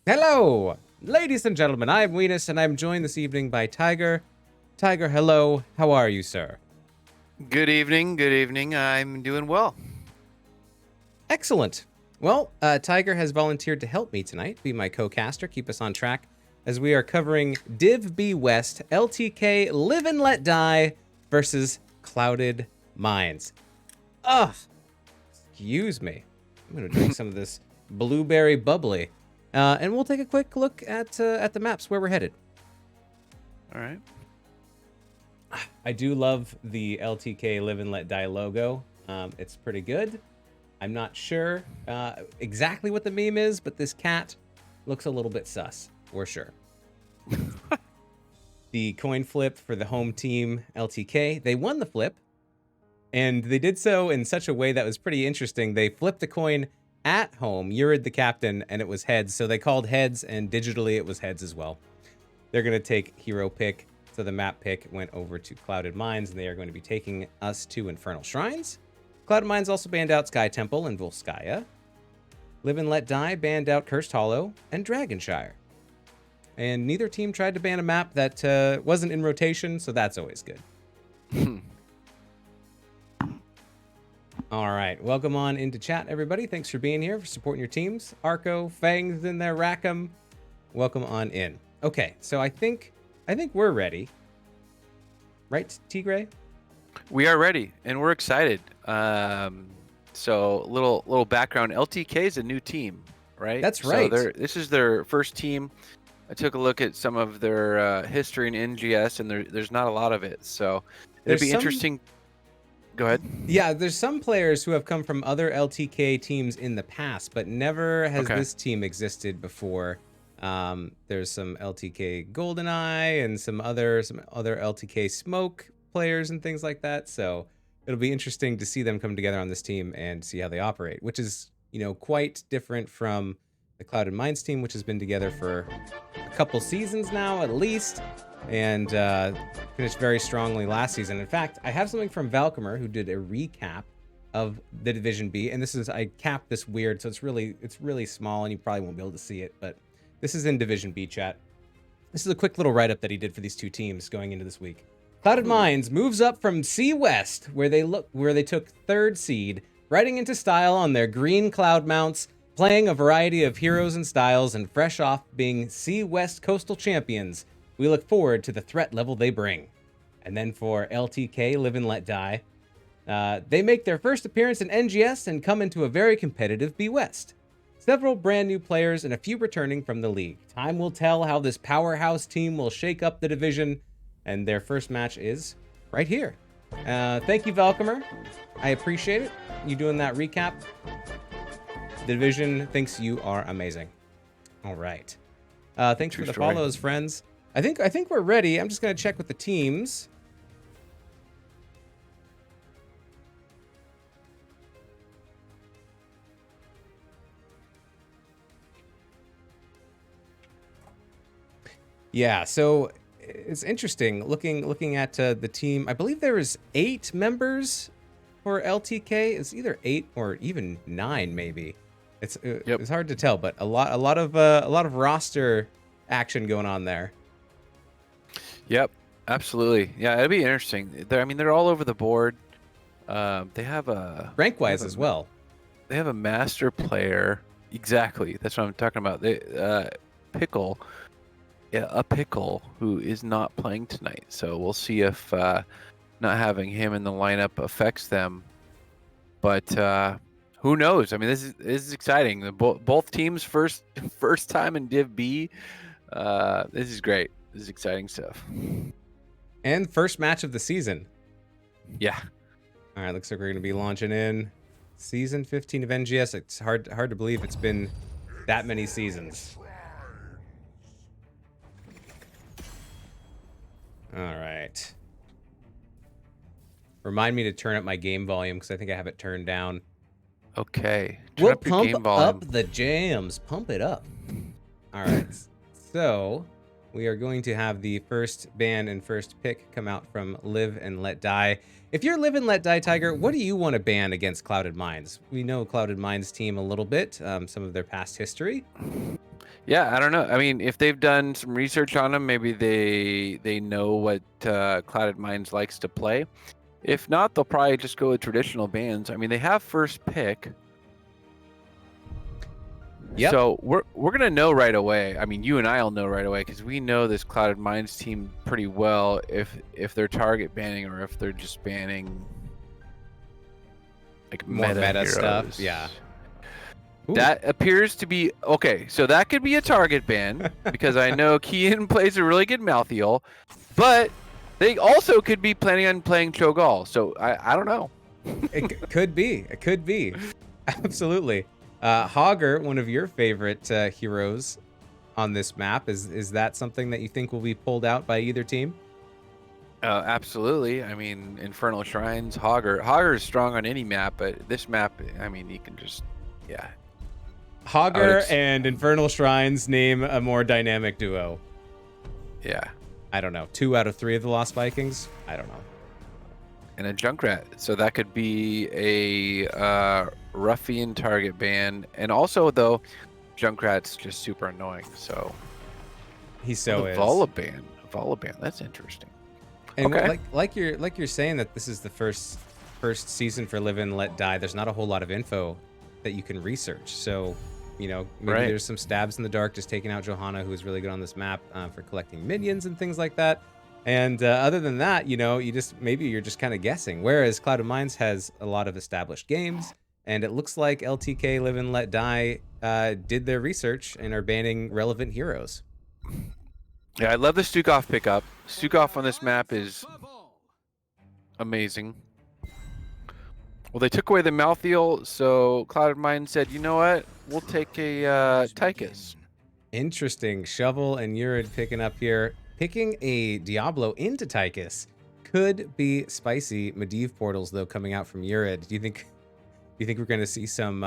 Hello, ladies and gentlemen. I'm Weenus, and I'm joined this evening by Tiger. Tiger, hello. How are you, sir? Good evening. Good evening. I'm doing well. Excellent. Well, Tiger has volunteered to help me tonight, be my co-caster, keep us on track, as we are covering Div B West, LTK, Live and Let Die versus Clouded Mines. Ugh. Excuse me. I'm going to drink some of this blueberry bubbly. And we'll take a quick look at the maps where we're headed. All right. I do love the LTK Live and Let Die logo. It's pretty good. I'm not sure exactly what the meme is, but this cat looks a little bit sus, for sure. The coin flip for the home team, LTK, they won the flip, and they did so in such a way that was pretty interesting. They flipped a coin at home, Yurid the captain, and it was heads, so they called heads, and digitally it was heads as well. They're going to take hero pick, so the map pick went over to Clouded Mines, and they are going to be taking us to Infernal Shrines. Clouded Mines also banned out Sky Temple and Volskaya. Live and Let Die banned out Cursed Hollow and Dragonshire. And neither team tried to ban a map that wasn't in rotation, so that's always good. All right, welcome on into chat, everybody. Thanks for being here, for supporting your teams. Arco, Fangs in there, Rackham. Welcome on in. Okay, so I think we're ready. Right, Tigray? We are ready, and we're excited. So little background. LTK is a new team, right? That's right. So this is their first team. I took a look at some of their history in NGS, and there's not a lot of it. So it'll be interesting. Go ahead. Yeah, there's some players who have come from other LTK teams in the past, but never has this team existed before. There's some LTK GoldenEye and some other LTK Smoke players and things like that. So it'll be interesting to see them come together on this team and see how they operate, which is, quite different from the Clouded Mines team, which has been together for a couple seasons now, at least, and finished very strongly last season. In fact, I have something from Valkymer, who did a recap of the Division B, and I capped this weird, so it's really small, and you probably won't be able to see it, but this is in Division B chat. This is a quick little write-up that he did for these two teams going into this week. Clouded Mines moves up from C West, where they took third seed, riding into style on their green cloud mounts, playing a variety of heroes and styles, and fresh off being C West Coastal Champions. We look forward to the threat level they bring. And then for LTK, Live and Let Die, they make their first appearance in NGS and come into a very competitive B West. Several brand new players and a few returning from the league. Time will tell how this powerhouse team will shake up the division, and their first match is right here. Thank you, Valkymer. I appreciate it. You doing that recap. The division thinks you are amazing. All right. Thanks for the follows, friends. I think we're ready. I'm just going to check with the teams. Yeah, so it's interesting looking at the team. I believe there is 8 members for LTK. It's either 8 or even 9, maybe. It's hard to tell, but a lot of roster action going on there. Yep, absolutely. Yeah, it'll be interesting. They're all over the board. They have a rank-wise as well. They have a master player. Exactly, that's what I'm talking about. Pickle. Yeah, a Pickle who is not playing tonight. So we'll see if not having him in the lineup affects them. But who knows? I mean, this is exciting. Both teams first time in Div B. This is great. This is exciting stuff. And first match of the season. Yeah. All right, looks like we're going to be launching in season 15 of NGS. It's hard to believe it's been that many seasons. All right. Remind me to turn up my game volume because I think I have it turned down. Okay. We'll pump up the jams. Pump it up. All right. So we are going to have the first ban and first pick come out from Live and Let Die. If you're Live and Let Die, Tiger, what do you want to ban against Clouded Mines? We know Clouded Mines team a little bit, some of their past history. Yeah, I don't know. I mean, if they've done some research on them, maybe they know what Clouded Minds likes to play. If not, they'll probably just go with traditional bans. I mean, they have first pick. Yep. So we're gonna know right away. I mean, you and I'll know right away because we know this Clouded Minds team pretty well. If they're target banning or if they're just banning like More meta heroes. stuff. Yeah. Ooh. That appears to be okay. So that could be a target ban because I know Kian plays a really good Malthael, but they also could be planning on playing Cho'Gall. So I don't know. It could be. It could be. Absolutely. Hogger, one of your favorite heroes on this map, is that something that you think will be pulled out by either team? Absolutely. I mean, Infernal Shrines, Hogger is strong on any map, but this map, I mean, you can just, yeah. Hogger and Infernal Shrines, name a more dynamic duo. Yeah. I don't know. 2 out of 3 of the Lost Vikings? I don't know. And a Junkrat. So that could be a Ruffian target ban. And also, though, Junkrat's just super annoying. So he so is. Volaban. That's interesting. And okay. like you're saying that this is the first season for Live and Let Die. There's not a whole lot of info that you can research. So, you know, maybe there's some stabs in the dark, just taking out Johanna, who is really good on this map for collecting minions and things like that. And other than that, you know, maybe you're just kind of guessing. Whereas Clouded Minds has a lot of established games, and it looks like LTK Live and Let Die did their research and are banning relevant heroes. Yeah, I love the Stukov pickup. Stukov on this map is amazing. Well, they took away the Malthael, so Clouded Minds said, you know what? We'll take a Tychus. Interesting. Shovel and Urid picking up here. Picking a Diablo into Tychus could be spicy. Medivh portals, though, coming out from Urid. Do you think we're going to see some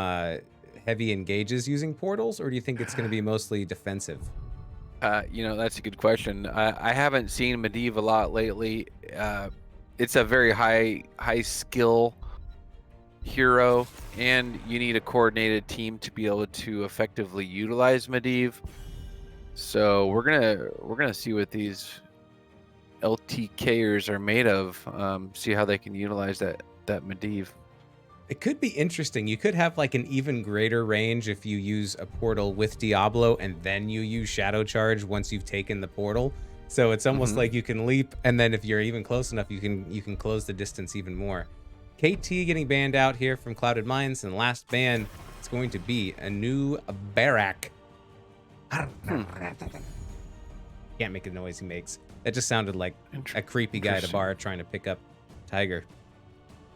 heavy engages using portals, or do you think it's going to be mostly defensive? You know, that's a good question. I haven't seen Medivh a lot lately. It's a very high skill hero, and you need a coordinated team to be able to effectively utilize Medivh. So we're gonna see what these LTKers are made of. See how they can utilize that Medivh. It could be interesting. You could have like an even greater range if you use a portal with Diablo and then you use Shadow Charge once you've taken the portal. So it's almost like you can leap, and then if you're even close enough, you can close the distance even more. KT getting banned out here from Clouded Minds, and last ban is going to be a new Barak. Can't make the noise he makes. That just sounded like a creepy guy at a bar trying to pick up Tiger.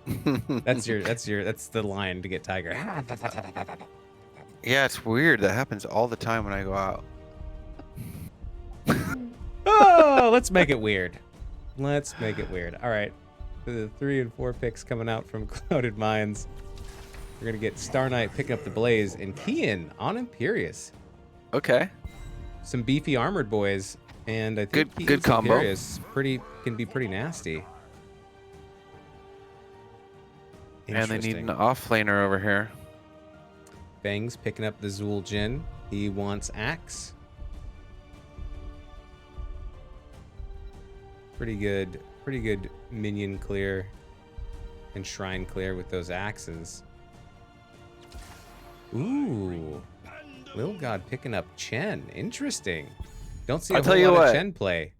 That's the line to get Tiger. Yeah, it's weird. That happens all the time when I go out. Oh, let's make it weird. Let's make it weird. All right. The 3 and 4 picks coming out from Clouded Minds. We're going to get Star Knight picking up the Blaze and Kian on Imperious. Okay. Some beefy armored boys, and I think good combo. Imperious can be pretty nasty. And they need an offlaner over here. Bang's picking up the Zul Jin. He wants Axe. Pretty good minion clear and shrine clear with those axes. Ooh. Lil God picking up Chen. Interesting. Don't see a whole lot of Chen play.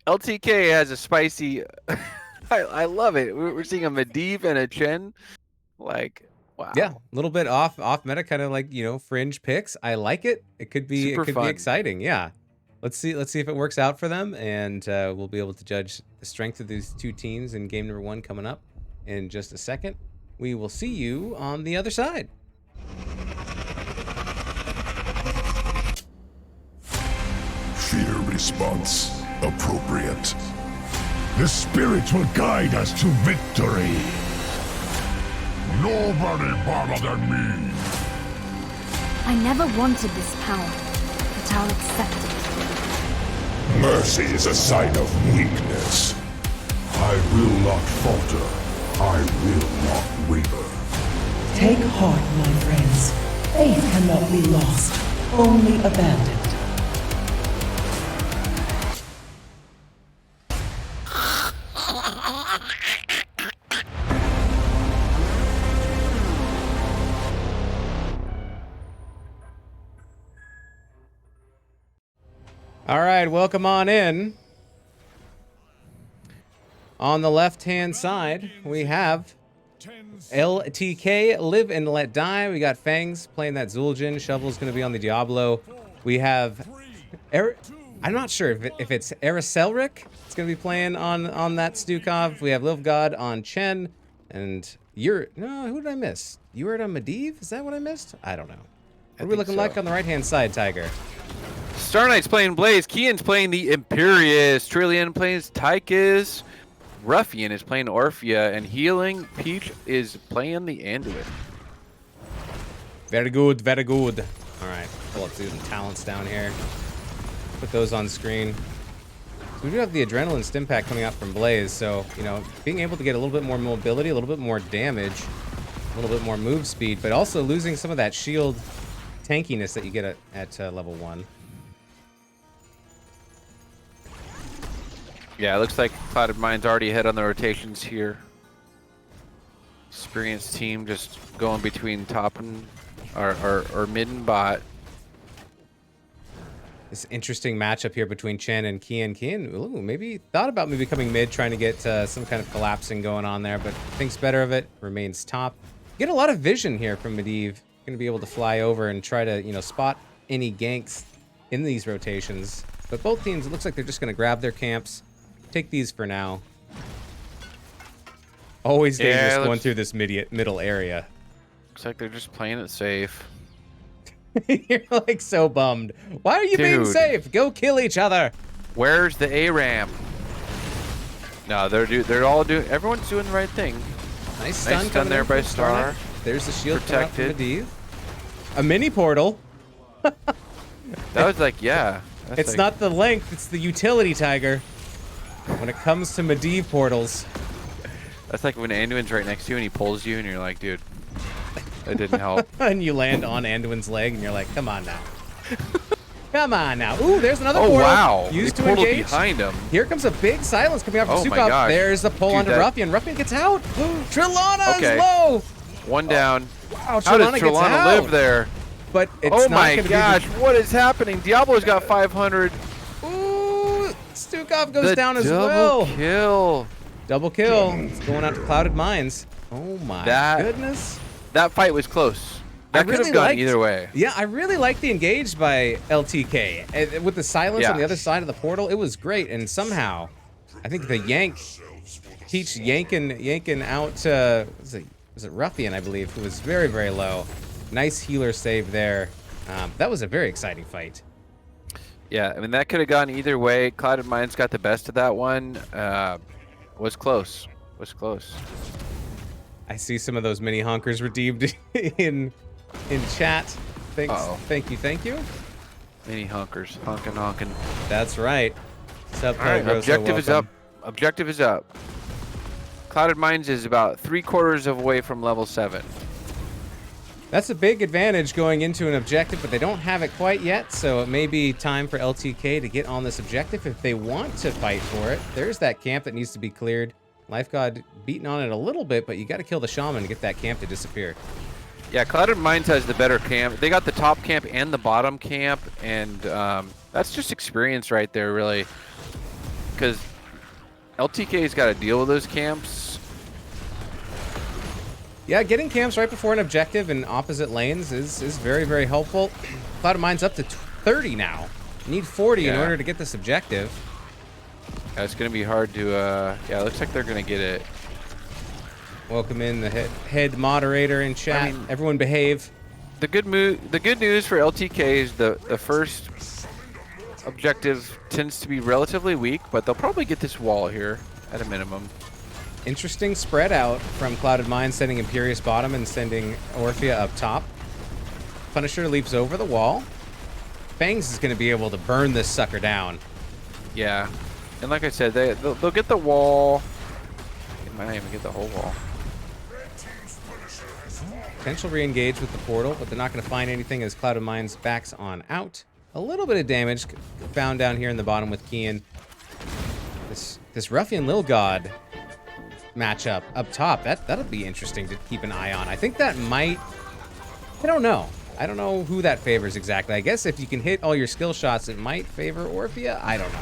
LTK has a spicy... I love it. We're seeing a Medivh and a Chen. Like, wow. Yeah, a little bit off meta, kind of like, you know, fringe picks. I like it. It could be exciting. Yeah. Let's see if it works out for them, and we'll be able to judge the strength of these two teams in game number 1 coming up in just a second. We will see you on the other side. Fear response appropriate. The spirit will guide us to victory. Nobody better than me. I never wanted this power, but I'll accept it. Mercy is a sign of weakness. I will not falter. I will not waver. Take heart, my friends. Faith cannot be lost, only abandoned. All right, welcome on in. On the left-hand side, we have LTK, Live and Let Die. We got Fangs playing that Zul'jin. Shovel's going to be on the Diablo. We have... I'm not sure if it's Araselric. It's going to be playing on that Stukov. We have Live God on Chen. And you're... No, who did I miss? You were on Medivh? Is that what I missed? I don't know. What are we looking like on the right-hand side, Tiger? Star Knight's playing Blaze. Kian's playing the Imperious. Trillian plays Tychus. Ruffian is playing Orphea. And Healing Peach is playing the Anduin. Very good, very good. All right, pull up some talents down here. Put those on screen. So we do have the Adrenaline Stim Pack coming out from Blaze, so, you know, being able to get a little bit more mobility, a little bit more damage, a little bit more move speed, but also losing some of that shield tankiness that you get at level 1. Yeah, it looks like Clouded Mind's already ahead on the rotations here. Experienced team just going between top and or mid and bot. This interesting matchup here between Chen and Kian. Kian, ooh, maybe thought about maybe coming mid, trying to get some kind of collapsing going on there, but thinks better of it, remains top. Get a lot of vision here from Medivh. Going to be able to fly over and try to, you know, spot any ganks in these rotations. But both teams, it looks like they're just going to grab their camps, take these for now. Always dangerous going through this middle area. Looks like they're just playing it safe. You're like so bummed. Why are you being safe? Go kill each other. Where's the ARAM? No, they're all doing. Everyone's doing the right thing. Nice stun there by Star. There's the shield protected. Medivh. A mini portal. That was like, yeah. It's like, not the length, it's the utility, Tiger. When it comes to Medivh portals. That's like when Anduin's right next to you and he pulls you and you're like, dude, that didn't help. And you land on Anduin's leg and you're like, come on now. Come on now. Ooh, there's another portal. Wow. Used the to portal engage. Behind him. Here comes a big silence coming out from Oh my Stukov. gosh. There's the pull onto Ruffian. Ruffian gets out. Trillana's low. One down. Wow, how does Trillana live there? But it's oh not my gonna gosh, be what is happening? Diablo's got 500. Ooh, Stukov goes down as well. Double kill. It's going out to Clouded Minds. Oh my goodness. That fight was close. That could have gone either way. Yeah, I really liked the engage by LTK. And with the silence on the other side of the portal, it was great. And somehow, I think the yank, Peach yanking out, was it Ruffian, I believe, who was very, very low. Nice healer save there. That was a very exciting fight. Yeah, I mean, that could have gone either way. Clouded Minds got the best of that one. Was close. Was close. I see some of those mini honkers redeemed in chat. Thanks. Thank you. Mini honkers. Honkin'. That's right. All right, objective is up. Objective is up. Clouded Minds is about 3/4 of the way from level 7. That's a big advantage going into an objective, but they don't have it quite yet, so it may be time for LTK to get on this objective if they want to fight for it. There's that camp that needs to be cleared. Life God beating on it a little bit, but you got to kill the shaman to get that camp to disappear. Yeah, Clouded Minds has the better camp. They got the top camp and the bottom camp, and that's just experience right there, really. Because LTK's got to deal with those camps. Yeah, getting camps right before an objective in opposite lanes is very, very helpful. Clouded Mind's up to 30 now. You need 40 in order to get this objective. Yeah, it's going to be hard to, yeah, it looks like they're going to get it. Welcome in the head moderator in chat. I mean, everyone behave. The good news for LTK is the first objective tends to be relatively weak, but they'll probably get this wall here at a minimum. Interesting spread out from Clouded Mind, sending Imperious bottom and sending Orphea up top. Punisher leaps over the wall. Fangs is going to be able to burn this sucker down. Yeah, and like I said, they'll get the wall. They might not even get the whole wall. Potential re-engage with the portal, but they're not going to find anything as Clouded Mind's backs on out. A little bit of damage found down here in the bottom with Kian. This Ruffian Lil God matchup up top, that'll be interesting to keep an eye on. I think that might, I don't know. I don't know who that favors exactly. I guess if you can hit all your skill shots, it might favor Orphea. I don't know.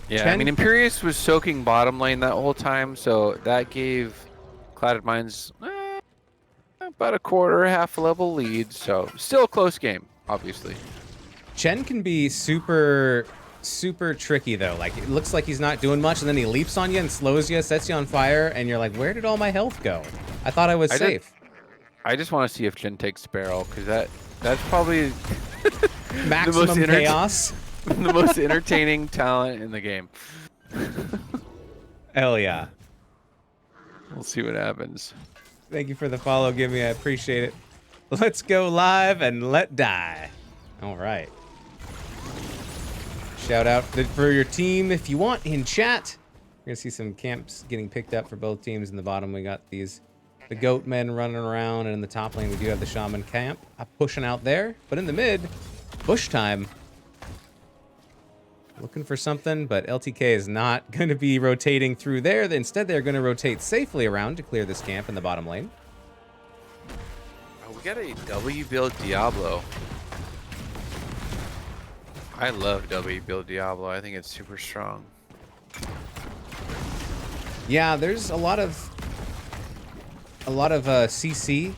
Yeah, Chen? I mean, Imperius was soaking bottom lane that whole time, so that gave Clouded Minds about a quarter, half a level lead. So still a close game, obviously. Chen can be super tricky though. Like it looks like he's not doing much, and then he leaps on you and slows you, sets you on fire, and you're like, where did all my health go? I thought I was safe. I just want to see if Chen takes Barrel, because that's probably Maximum chaos. the most entertaining talent in the game. Hell yeah. We'll see what happens. Thank you for the follow, Gimme. I appreciate it. Let's go live and let die. All right. Shout out for your team if you want in chat. We're going to see some camps getting picked up for both teams. In the bottom, we got the goat men running around. And in the top lane, we do have the shaman camp pushing out there. But in the mid, bush time. Looking for something, but LTK is not going to be rotating through there. Instead, they're going to rotate safely around to clear this camp in the bottom lane. Oh, we got a W build Diablo. I love W build Diablo. I think it's super strong. Yeah, there's a lot of CC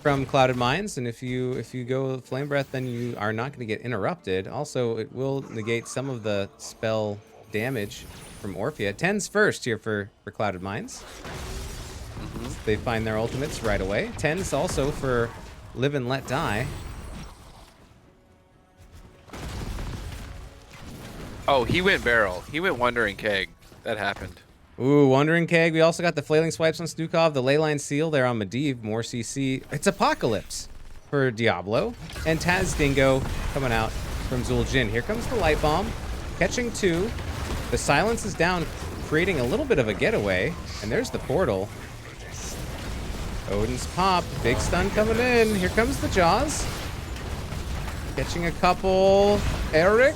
from Clouded Minds, and if you go Flame Breath, then you are not going to get interrupted. Also, it will negate some of the spell damage from Orphea. 10's first here for Clouded Minds. They find their ultimates right away. 10's also for Live and Let Die. Oh, he went Barrel. He went Wandering Keg. That happened. Ooh, Wandering Keg. We also got the Flailing Swipes on Stukov, the Leyline Seal there on Medivh, more CC. It's Apocalypse for Diablo. And Taz Dingo coming out from Zul'jin. Here comes the Light Bomb, catching 2. The silence is down, creating a little bit of a getaway. And there's the portal. Odin's pop, big stun coming in. Here comes the Jaws. Catching a couple. Eric,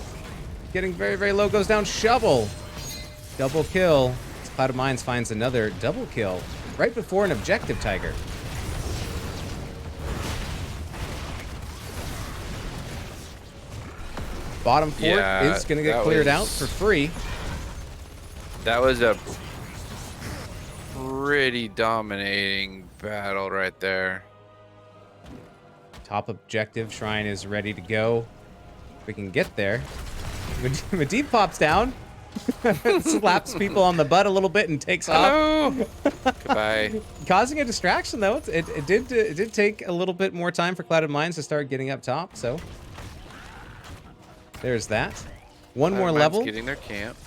getting very, very low, goes down. Shovel. Double kill. Cloud of Minds finds another double kill right before an objective Tiger. Bottom fort is going to get cleared out for free. That was a pretty dominating battle right there. Top objective Shrine is ready to go. We can get there. Medivh pops down. Slaps people on the butt a little bit and takes off. Goodbye. Causing a distraction though. It did take a little bit more time for Clouded Minds to start getting up top. So there's that. One more level. Getting their camp.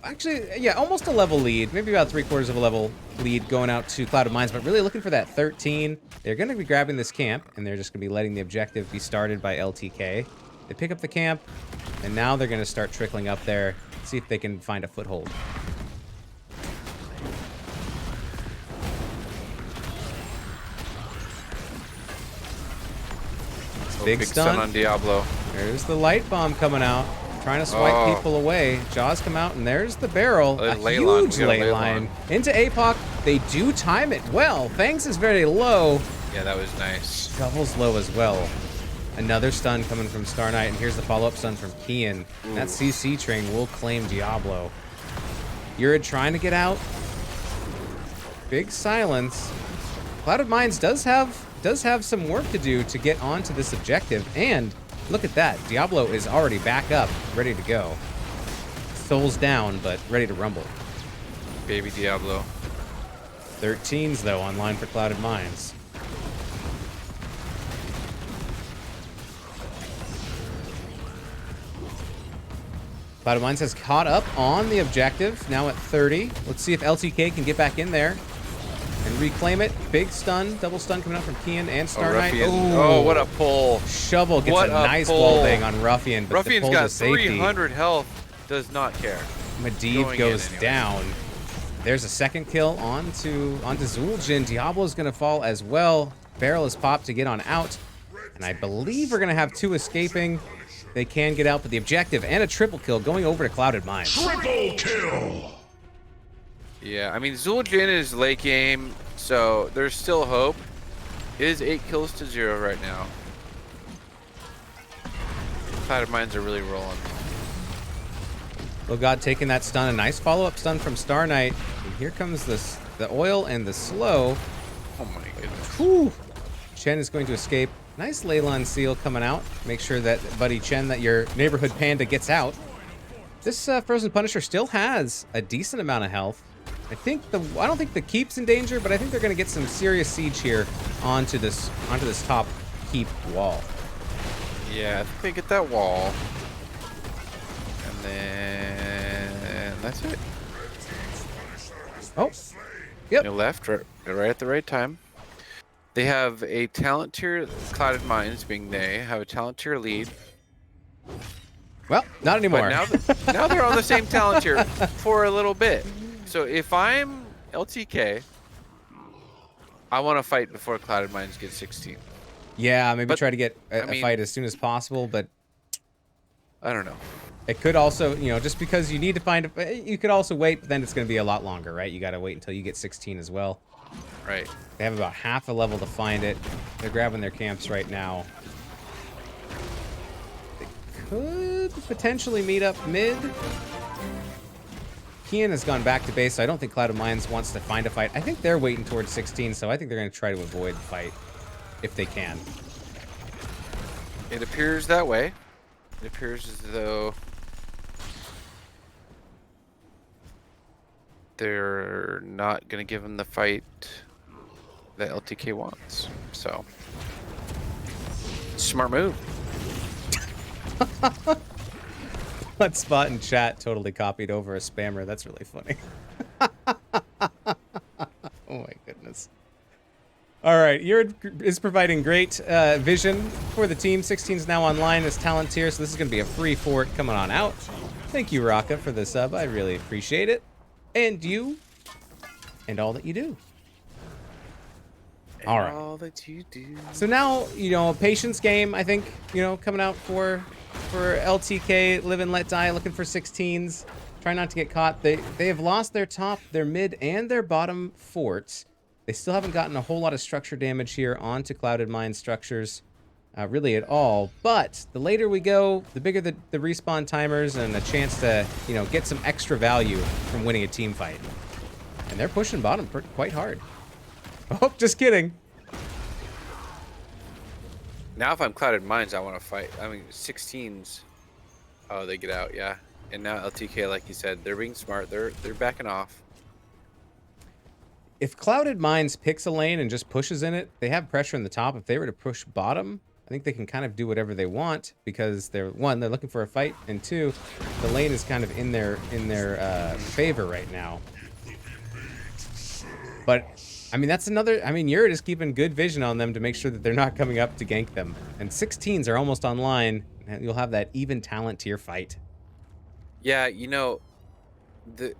Actually, yeah, almost a level lead. Maybe about 3/4 of a level lead going out to Clouded Minds, but really looking for that 13. They're going to be grabbing this camp, and they're just going to be letting the objective be started by LTK. They pick up the camp, and now they're going to start trickling up there. See if they can find a foothold. Big stun on Diablo. There's the Light Bomb coming out, trying to swipe people away. Jaws come out, and there's the barrel. A huge ley line into APOC. They do time it well. Fangs is very low. Yeah, that was nice. Shovel's low as well. Another stun coming from Star Knight, and here's the follow-up stun from Kian. That CC train will claim Diablo. Yurid trying to get out. Big silence. Clouded Minds does have some work to do to get onto this objective, and look at that. Diablo is already back up, ready to go. Souls down, but ready to rumble. Baby Diablo. 13s, though, online for Clouded Minds. Clouded Minds has caught up on the objective, now at 30. Let's see if LTK can get back in there and reclaim it. Big stun, double stun coming out from Kian and Star Knight. Oh, what a pull. Shovel gets a nice wall bang on Ruffian, but Ruffian's the pull got to safety. 300 health, does not care. Medivh goes down. There's a second kill onto Zul'jin. Diablo's going to fall as well. Barrel is popped to get on out. And I believe we're going to have 2 escaping. They can get out, but the objective and a triple kill going over to Clouded Minds. Triple kill! Yeah, I mean, Zul'jin is late game, so there's still hope. It is 8 kills to 0 right now. Clouded Mines are really rolling. Little God taking that stun. A nice follow-up stun from Star Knight. And here comes the oil and the slow. Oh my goodness. Whew. Chen is going to escape. Nice Leyline Seal coming out. Make sure that Buddy Chen, that your neighborhood panda gets out. This Frozen Punisher still has a decent amount of health. I don't think the keep's in danger, but I think they're going to get some serious siege here onto this top keep wall. Yeah, I think they get that wall. And then that's it. Oh. Yep. They left right at the right time. They have a talent tier, Clouded Mines being they, have a talent tier lead. Well, not anymore. But now they're on the same talent tier for a little bit. So if I'm LTK, I want to fight before Clouded Mines get 16. Yeah, maybe try to get a fight as soon as possible, but I don't know. It could also, just because you need to find you could also wait, but then it's going to be a lot longer, right? You got to wait until you get 16 as well. Right. They have about half a level to find it. They're grabbing their camps right now. They could potentially meet up mid. Kian has gone back to base, so I don't think Clouded Mines wants to find a fight. I think they're waiting towards 16, so I think they're going to try to avoid the fight if they can. It appears that way. It appears as though they're not going to give him the fight that LTK wants. So, smart move. That spot in chat totally copied over a spammer. That's really funny. Oh my goodness. All right, Yurid is providing great vision for the team. 16 is now online as talent tier, so this is going to be a free fort coming on out. Thank you, Raka, for the sub. I really appreciate it. And you, and all that you do. All right. All that you do. So now, a patience game, I think, coming out for LTK, Live and Let Die, looking for 16s. Try not to get caught. They have lost their top, their mid, and their bottom forts. They still haven't gotten a whole lot of structure damage here onto Clouded Mine structures, really at all. But the later we go, the bigger the respawn timers and a chance to, get some extra value from winning a team fight. And they're pushing bottom quite hard. Oh, just kidding. Now if I'm Clouded Mines, I want to fight. 16s. Oh, they get out, yeah. And now LTK, like you said, they're being smart. They're backing off. If Clouded Mines picks a lane and just pushes in it, they have pressure in the top. If they were to push bottom, I think they can kind of do whatever they want because they're looking for a fight, and two, the lane is kind of in their favor right now. But that's another. Yurid is keeping good vision on them to make sure that they're not coming up to gank them. And 16s are almost online, and you'll have that even talent tier fight. Yeah, the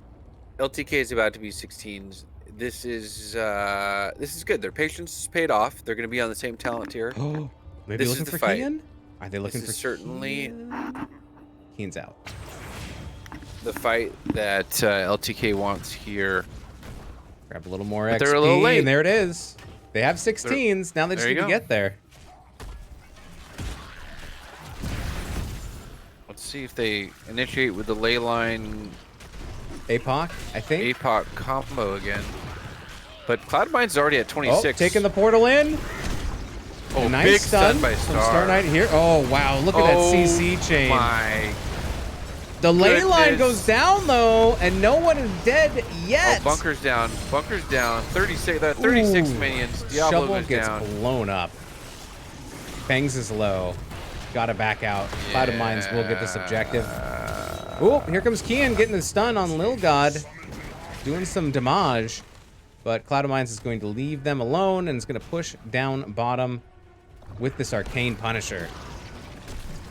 LTK is about to be 16s. This is good. Their patience is paid off. They're going to be on the same talent tier. Oh, maybe looking for Kian? Are they looking for certainly Kian's out. The fight that LTK wants here. Grab a little more But XP, they're a little late. And there it is. They have 16s. Now they just need to get there. Let's see if they initiate with the ley line APOC, I think. APOC combo again. But Cloud Mine's already at 26. Oh, taking the portal in. Oh, nice big stun by from Star Knight here. Oh, wow. Look at that CC chain. My the ley line goodness. goes down, though, and no one is dead yet. Oh, bunker's down. Bunker's down. 36 minions. Diablo Shovel goes gets down. blown up. Fangs is low. Gotta back out. Cloud of Mines will get this objective. Oh, here comes Kian getting the stun on Lil God. Doing some damage. But Cloud of Mines is going to leave them alone and is going to push down bottom with this Arcane Punisher.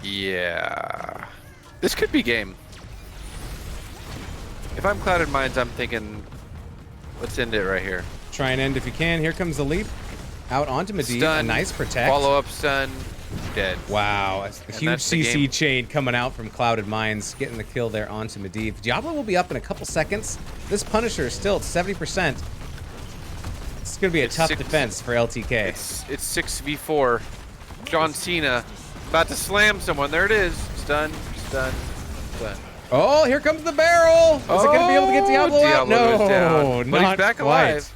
Yeah. This could be game. If I'm Clouded Mines, I'm thinking, let's end it right here. Try and end if you can. Here comes the leap. Out onto Medivh. Stun, a nice protect. Follow-up stun. Dead. Wow, a huge CC chain coming out from Clouded Mines, getting the kill there onto Medivh. Diablo will be up in a couple seconds. This Punisher is still at 70%. is going to be a tough 6 defense for LTK. It's 6v4. John Cena about to slam someone. There it is. Stun. Oh, here comes the barrel. Is it going to be able to get Diablo out? Diablo is down. No, But not he's back quite. alive.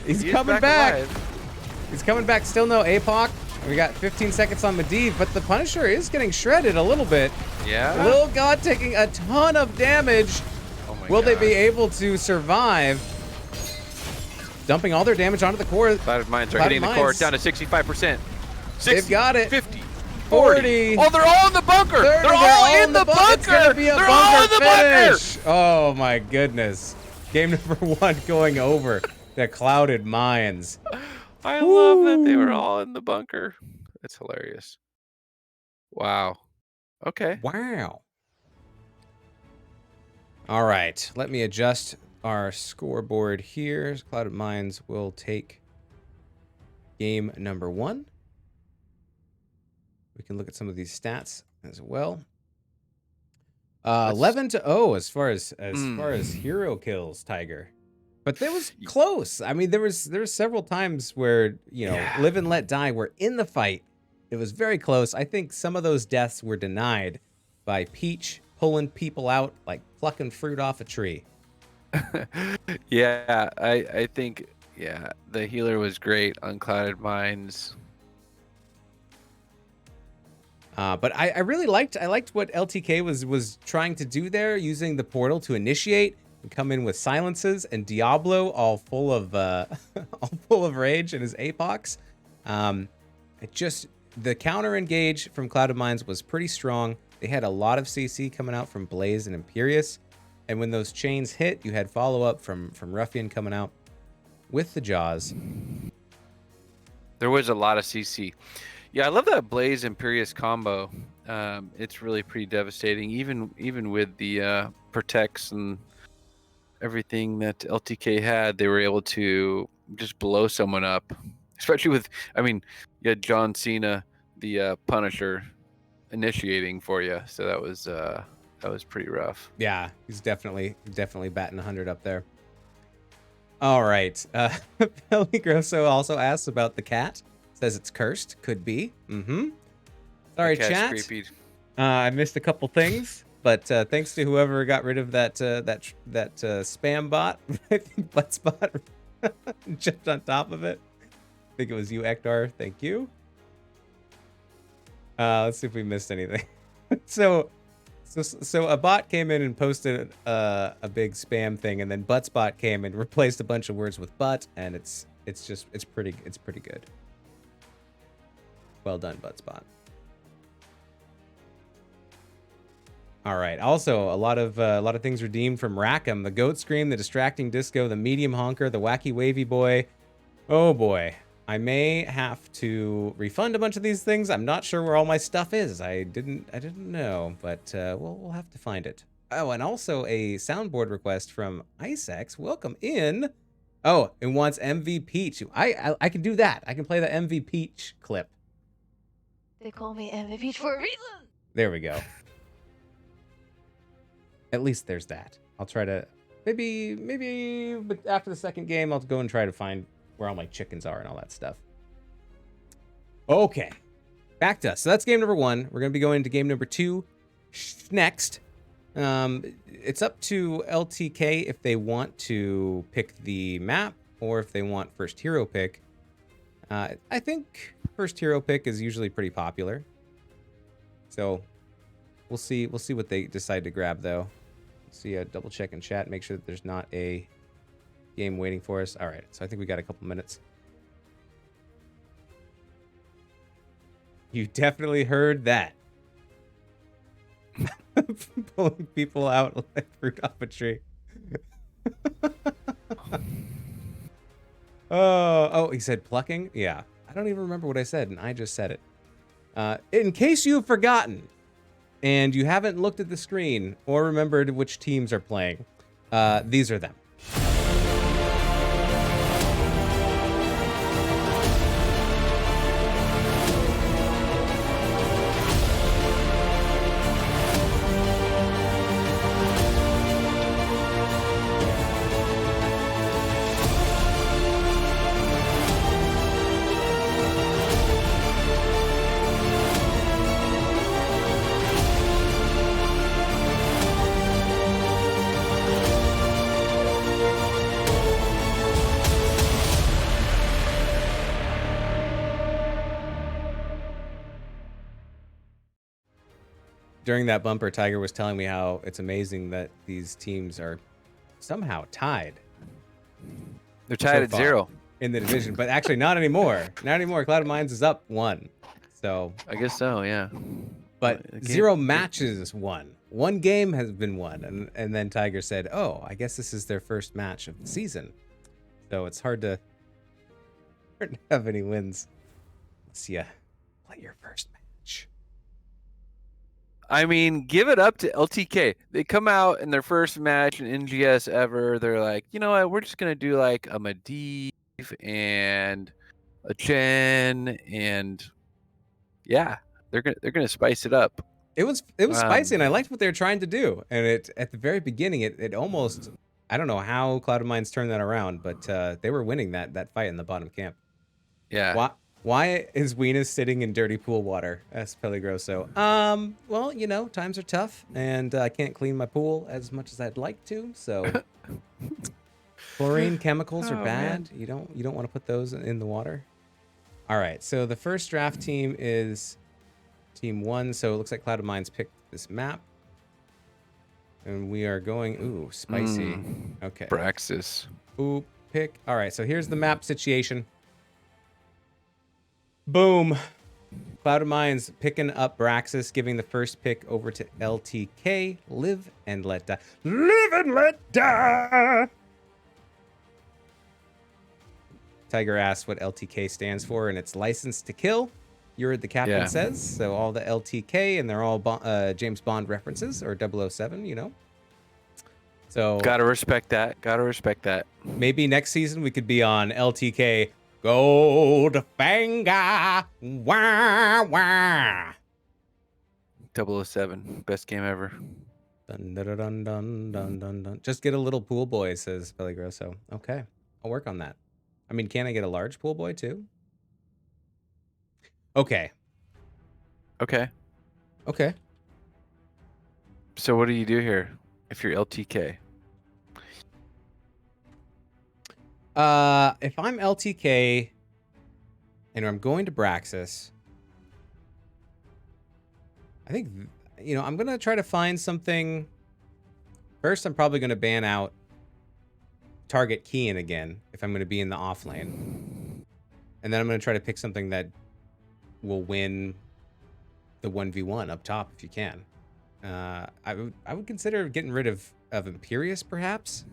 He's He is coming back. alive. He's coming back. Still no APOC. We got 15 seconds on Medivh, but the Punisher is getting shredded a little bit. Yeah. Lil God taking a ton of damage. Oh my Will they gosh. be able to survive? Dumping all their damage onto the core. Clouded Mines are Clouded hitting the core Mines. down to 65%. 60, They've got it. 50, 40. Oh, they're all in the bunker. 30, They're all in the bunker. It's gonna be a they're all in bunker the bunker. finish. Oh my goodness. Game number 1 going over the Clouded Mines. I love that they were all in the bunker. That's hilarious. Wow. Okay. Wow. All right, let me adjust our scoreboard here. Clouded Mines will take game number 1. We can look at some of these stats as well. 11-0 as far as hero kills, Tiger. But that was close. I mean, there was several times where, Live and Let Die were in the fight. It was very close. I think some of those deaths were denied by Peach pulling people out like plucking fruit off a tree. Yeah, I think the healer was great on Clouded Mines. But I really liked what LTK was trying to do there, using the portal to initiate and come in with silences, and Diablo all full of rage and his apox. The counter engage from Clouded Mines was pretty strong. They had a lot of CC coming out from Blaze and Imperius, and when those chains hit, you had follow up from Ruffian coming out with the Jaws. There was a lot of CC. Yeah, I love that Blaze Imperius combo. It's really pretty devastating, even with the protects and everything that LTK had. They were able to just blow someone up, especially with, you had John Cena, the Punisher, initiating for you. So that was pretty rough. Yeah, he's definitely batting 100 up there. All right. Pelly Grosso also asks about the cat. Says it's cursed. Could be. Sorry, chat. Creepy. I missed a couple things, but thanks to whoever got rid of that spam bot. I think Buttspot jumped on top of it. I think it was you, Ektar. Thank you. Let's see if we missed anything. So a bot came in and posted a big spam thing, and then Buttspot came and replaced a bunch of words with butt, and it's pretty good. Well done, Buttspot. All right. Also, a lot of things redeemed from Rackham: the Goat Scream, the Distracting Disco, the Medium Honker, the Wacky Wavy Boy. Oh boy, I may have to refund a bunch of these things. I'm not sure where all my stuff is. I didn't know, but we'll have to find it. Oh, and also a soundboard request from Icex. Welcome in. Oh, it wants MV Peach. I can do that. I can play the MV Peach clip. They call me MVP for a reason. There we go. At least there's that. I'll try to maybe but after the second game, I'll go and try to find where all my chickens are and all that stuff. Okay. Back to us. So that's game number 1. We're going to be going into game number 2 next. It's up to LTK if they want to pick the map or if they want first hero pick. I think first hero pick is usually pretty popular. So we'll see what they decide to grab, though. See, double check in chat, make sure that there's not a game waiting for us. All right, so I think we got a couple minutes. You definitely heard that. Pulling people out like fruit off a tree. Oh, he said plucking? Yeah. I don't even remember what I said, and I just said it. In case you've forgotten, and you haven't looked at the screen or remembered which teams are playing, these are them. during that bumper, Tiger was telling me how it's amazing that these teams are somehow tied. They're tied at 0 in the division, but actually not anymore. Not anymore. Cloud of Mines is up 1. So I guess so, yeah. But 0 matches won. 1 game has been won, and then Tiger said, "Oh, I guess this is their first match of the season." So it's hard to have any wins unless you play your first match. I mean, give it up to LTK. They come out in their first match in NGS ever. They're like, you know what? We're just gonna do like a Medivh and a Chen, and yeah, they're gonna spice it up. It was spicy, and I liked what they were trying to do. And it at the very beginning, it almost, I don't know how Cloud of Mines turned that around, but they were winning that fight in the bottom camp. Yeah. Why is Weenus sitting in dirty pool water? Asked Peligroso. Well, you know, times are tough, and I can't clean my pool as much as I'd like to. So, chlorine chemicals are bad. Man. You don't want to put those in the water. All right. So the first draft team is Team 1. So it looks like Cloud of Mines picked this map, and we are going. Ooh, spicy. Okay. Braxis. Ooh, pick. All right. So here's the map situation. Boom. Cloud of Mines picking up Braxis, giving the first pick over to LTK. Live and let die. Live and let die. Tiger asks what LTK stands for, and it's License to Kill. You're the captain says. So all the LTK, and they're all James Bond references, or 007, you know. So gotta respect that. Gotta respect that. Maybe next season we could be on LTK. Goldfinger, wah wah. 007, best game ever. Dun, dun, dun, dun, dun, dun, dun. Just get a little pool boy, says Peligroso. Okay, I'll work on that. I mean, can I get a large pool boy too? Okay. Okay. Okay. So what do you do here if you're LTK? If I'm LTK and I'm going to Braxis, I think, you know, I'm going to try to find something. First, I'm probably going to ban out target Kian again if I'm going to be in the off lane. And then I'm going to try to pick something that will win the 1v1 up top if you can. I would consider getting rid of Imperius, perhaps.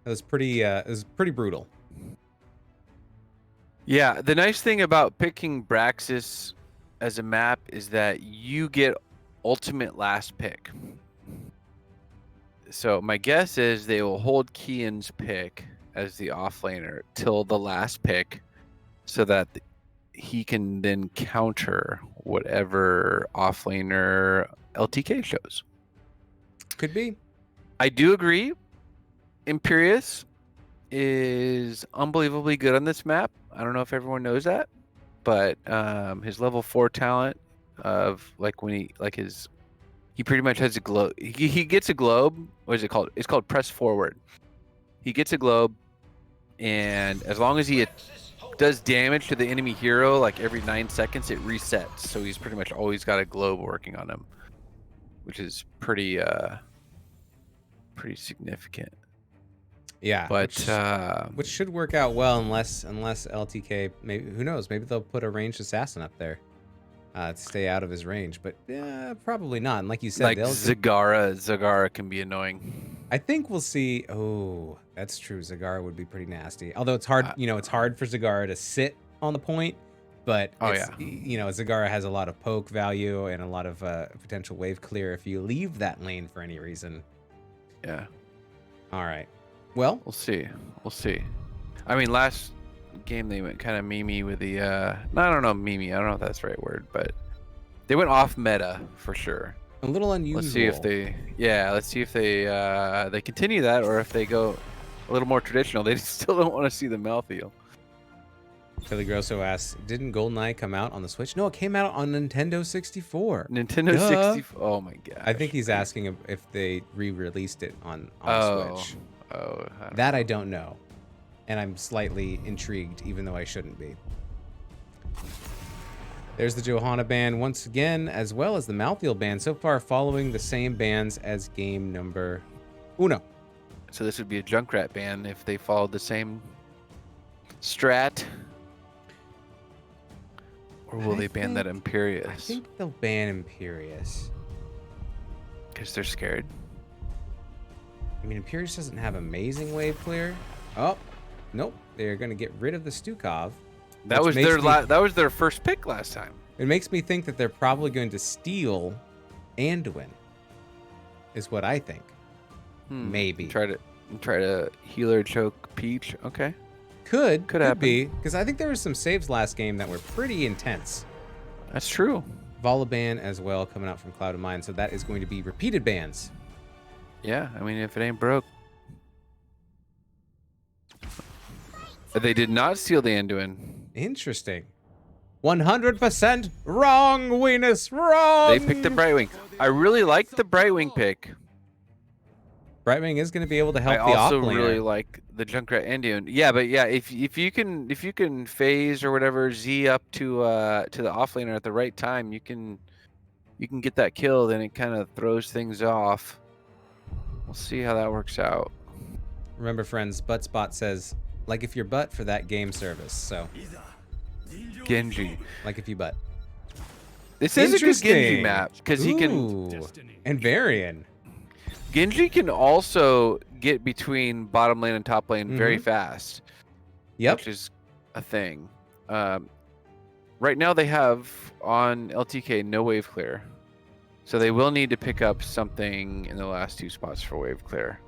It was pretty brutal. Yeah, the nice thing about picking Braxis as a map is that you get ultimate last pick. So my guess is they will hold Kian's pick as the offlaner till the last pick, so that he can then counter whatever offlaner LTK shows. Could be. I do agree. Imperius is unbelievably good on this map. I don't know if everyone knows that, but his level 4 talent of like when he pretty much has a globe. He gets a globe. What is it called? It's called press forward. He gets a globe, and as long as he does damage to the enemy hero, like every 9 seconds, it resets. So he's pretty much always got a globe working on him, which is pretty significant. Yeah, but which should work out well unless LTK, maybe, who knows, maybe they'll put a ranged assassin up there to stay out of his range, but probably not. And like you said, like Zagara can be annoying. I think we'll see. Oh, that's true. Zagara would be pretty nasty. Although it's hard, it's hard for Zagara to sit on the point, but Zagara has a lot of poke value and a lot of potential wave clear if you leave that lane for any reason. Yeah. All right. Well, we'll see. I mean, last game they went kind of memey with the I don't know if that's the right word, but they went off meta for sure. A little unusual. Let's see if they continue that, or if they go a little more traditional. They still don't want to see the Malthael. Peligroso asks, didn't GoldenEye come out on the Switch? No, it came out on Nintendo 64. Nintendo 64. Oh my god. I think he's asking if they re-released it on Switch. I don't know. And I'm slightly intrigued, even though I shouldn't be. There's the Johanna ban once again, as well as the Malthael ban, so far following the same bans as game number uno. So this would be a Junkrat ban if they followed the same strat. Or will they ban that Imperious? I think they'll ban Imperious. Because they're scared. I mean, Imperious doesn't have amazing wave clear. Oh, nope. They're going to get rid of the Stukov. That was their first pick last time. It makes me think that they're probably going to steal Anduin, is what I think. Maybe. Try to healer choke Peach. Okay. Could happen. Be, because I think there were some saves last game that were pretty intense. That's true. Volaban as well coming out from Cloud of Mine, so that is going to be repeated bans. Yeah, I mean, if it ain't broke. They did not steal the Anduin. Interesting. 100% wrong, Weenus, wrong! They picked the Brightwing. I really like the Brightwing pick. Brightwing is going to be able to help the I also offlaner. really like the Junkrat Anduin. Yeah, but yeah, if you can phase or whatever Z up to the offlaner at the right time, you can get that kill. Then it kind of throws things off. We'll see how that works out. Remember, friends, Buttspot says, like if you're butt for that game service. So, Genji. like if you butt. This is a good Genji map because he can. And Varian. Genji can also get between bottom lane and top lane very fast. Yep. Which is a thing. Right now they have on LTK no wave clear. So they will need to pick up something in the last 2 spots for wave clear.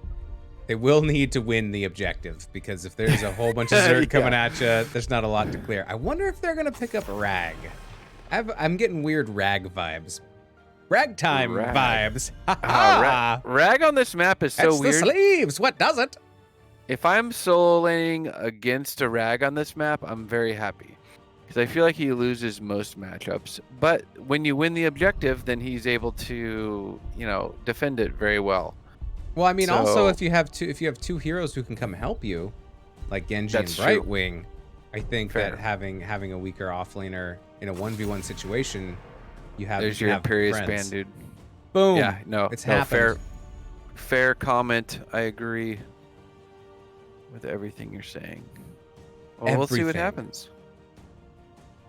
They will need to win the objective, because if there's a whole bunch of Zerg coming at you, there's not a lot to clear. I wonder if they're going to pick up Rag. I'm getting weird Rag vibes. Ragtime vibes. Rag on this map is so That's weird. the sleeves. What does it? If I'm solo laning against a Rag on this map, I'm very happy. Because I feel like he loses most matchups. But when you win the objective, then he's able to, defend it very well. Well, I mean, also if you have two heroes who can come help you, like Genji and Brightwing, I think that having a weaker offlaner in a 1v1 situation, there's your Imperious ban, dude. Boom. Yeah, it's happened. Fair comment. I agree with everything you're saying. Well, we'll see what happens.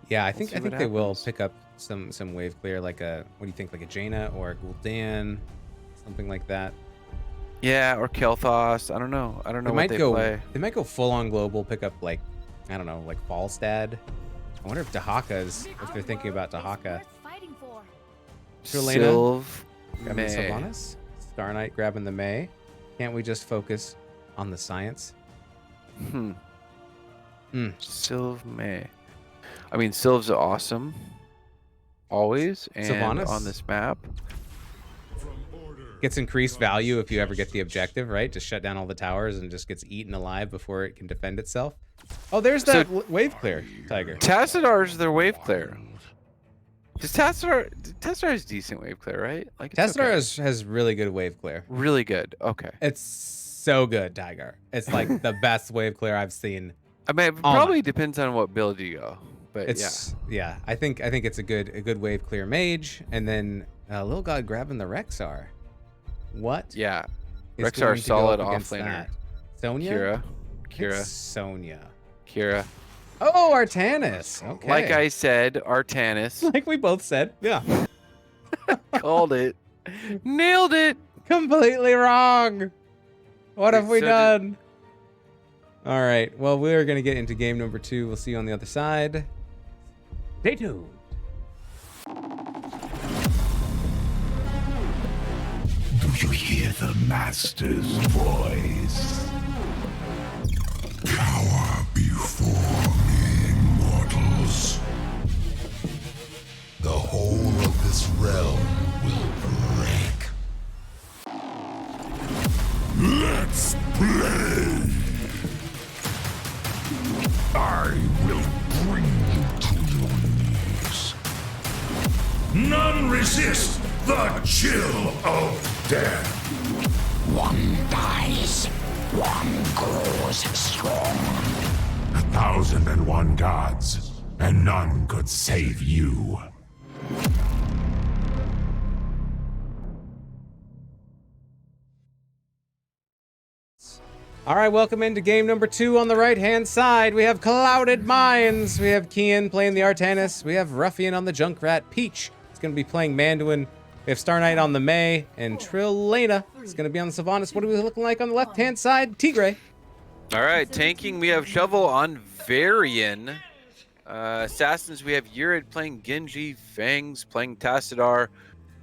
Yeah, I think they will pick up some wave clear, like what do you think, like a Jaina or a Gul'dan, something like that. Yeah, or Kel'Thas. I don't know what they play. They might go full on global, pick up like Falstad. I wonder if Dahaka's, if they're thinking about Dahaka. Sylv, grabbing Sylvanas. Star Knight grabbing the Mei. Can't we just focus on the science? Sylv Mei. I mean, Sylv's awesome. Always. And Sylvanas on this map. Gets increased value if you ever get the objective, right? Just shut down all the towers and just gets eaten alive before it can defend itself. Oh, there's that wave clear, Tiger. Tassadar's their wave clear. Tassadar has decent wave clear, right? Like Tassadar has really good wave clear. Really good. Okay. It's so good, Tiger. It's like the best wave clear I've seen. I mean, it probably depends on what build you go, but yeah. I think it's a good wave clear mage, and then Lil God grabbing the Rexar. What? Yeah. Rexar solid offlaner. Sonya? Kira. Sonya. Kira. Oh, Artanis. Okay. Like I said, Artanis. Like we both said. Yeah. Called it. Nailed it. Completely wrong. What have we done? All right. Well, we're going to get into game number 2. We'll see you on the other side. Stay tuned. Do you hear the Master's voice? Cower before me, mortals. The whole of this realm will break. Let's play! I will bring you to your knees. None resist the chill of death. One dies, one grows strong. 1,001 gods, and none could save you. All right, welcome into game number 2 on the right-hand side. We have Clouded Minds. We have Kian playing the Artanis. We have Ruffian on the Junkrat. Peach is going to be playing Manduin. We have Star Knight on the May. And Trillena is going to be on the Sylvanas. What are we looking like on the left-hand side? Tigray. All right, tanking, we have Shovel on Varian. Assassins, we have Yurid playing Genji. Fangs playing Tassadar.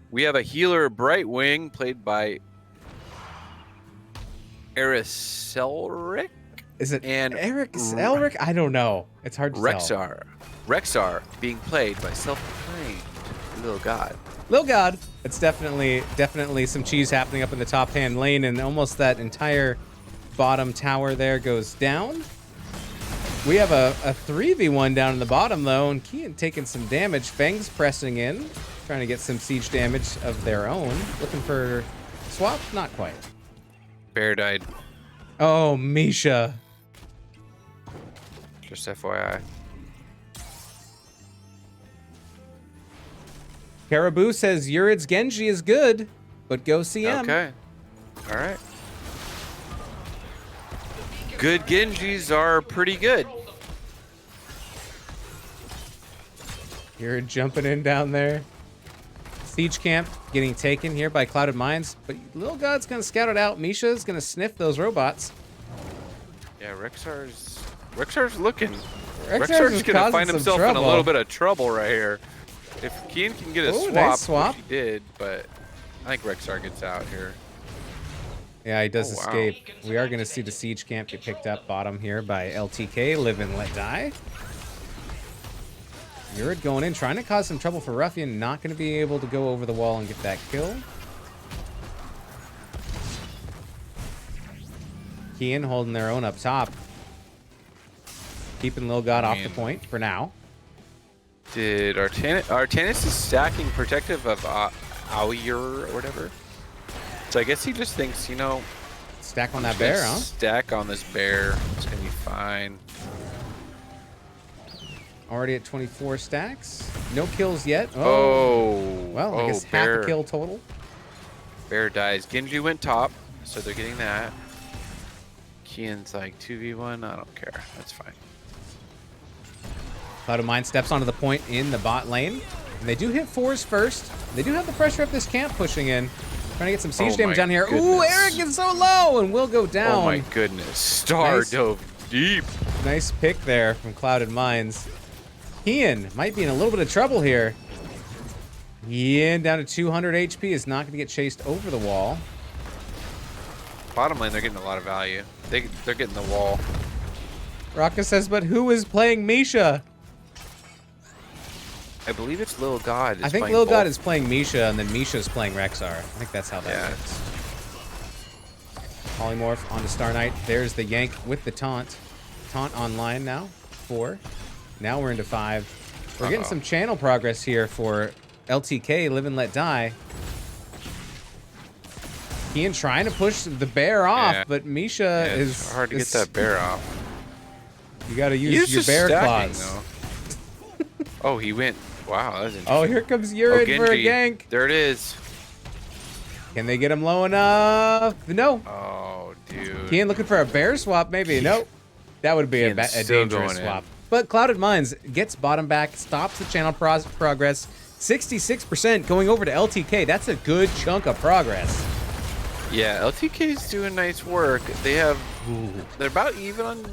We have a healer, Brightwing, played by Eriselric? Is it and Eric Elric? I don't know. It's hard to tell. Rexar being played by self-proclaimed Little God. Lil God. It's definitely some cheese happening up in the top hand lane, and almost that entire bottom tower there goes down. We have a 3v1 down in the bottom though, and Kian taking some damage. Fangs pressing in, trying to get some siege damage of their own. Looking for swap? Not quite. Bear died. Oh, Misha. Just FYI. Caribou says Yurid's Genji is good, but go CM. Okay. All right. Good Genjis are pretty good. Yurid jumping in down there. Siege camp getting taken here by Clouded Minds, but Lil God's gonna scout it out. Misha's gonna sniff those robots. Yeah, Rexar's looking. Rexar's gonna find himself trouble. in a little bit of trouble right here. If Kian can get a swap, nice swap. which he did, but I think Rexar gets out here. Yeah, he does wow. escape. We are gonna see the siege camp get picked up bottom here by LTK. Live and let die. Yurid going in, trying to cause some trouble for Ruffian. Not going to be able to go over the wall and get that kill. Kian holding their own up top. Keeping Lil God off the point for now. Did Artanis is stacking protective of Aoyur or whatever? So I guess he just thinks, you know... Stack on that bear, huh? Stack on this bear. It's going to be fine. Already at 24 stacks. No kills yet. Well, I guess bear. half a kill total. Bear dies. Genji went top, so they're getting that. Kian's like 2v1. I don't care. That's fine. Cloud of Mind steps onto the point in the bot lane. And they do hit 4s first. They do have the pressure of this camp pushing in. Trying to get some siege damage down here. Goodness. Ooh, Eric is so low and will go down. Oh my goodness. Star dove deep. Nice pick there from Clouded Minds. Kian might be in a little bit of trouble here. Kian down to 200 HP is not going to get chased over the wall. Bottom lane, they're getting a lot of value. They're getting the wall. Raka says, but who is playing Misha? I believe it's Lil God. I think Lil God is playing Misha, and then Misha's playing Rexar. I think that's how that works. Polymorph onto Star Knight. There's the yank with the taunt. Taunt online now. 4. Now we're into 5. We're getting some channel progress here for LTK, Live and Let Die. Kian trying to push the bear off, but Misha it's hard to get that bear off. You got to use your bear claws. Oh, he went. Wow, that was interesting. Oh, here comes Yurid for a gank. There it is. Can they get him low enough? No. Oh, dude. Kian looking for a bear swap, maybe. Nope. That would be a dangerous swap. But Clouded Minds gets bottom back, stops the channel progress. 66% going over to LTK. That's a good chunk of progress. Yeah, LTK's doing nice work. They're about even on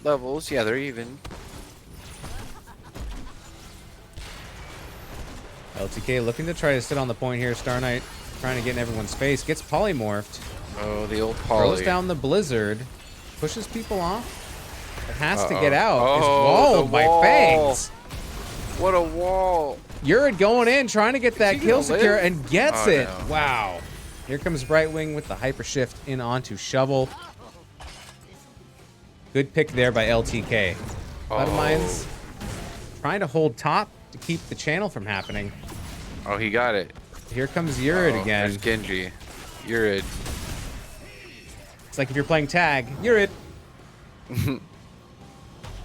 levels. Yeah, they're even. LTK looking to try to sit on the point here. Star Knight trying to get in everyone's face. Gets polymorphed. Oh, the old poly. Throws down the blizzard. Pushes people off. It has to get out. Oh, it's walled by Fangs. What a wall. Yurid going in, trying to get that kill secure, and gets it. No. Wow. Here comes Brightwing with the hyper shift in onto Shovel. Good pick there by LTK. Cloud of Minds trying to hold top to keep the channel from happening. Oh, he got it. Here comes Yurid again. There's Genji. Yurid. It's like if you're playing tag, Yurid.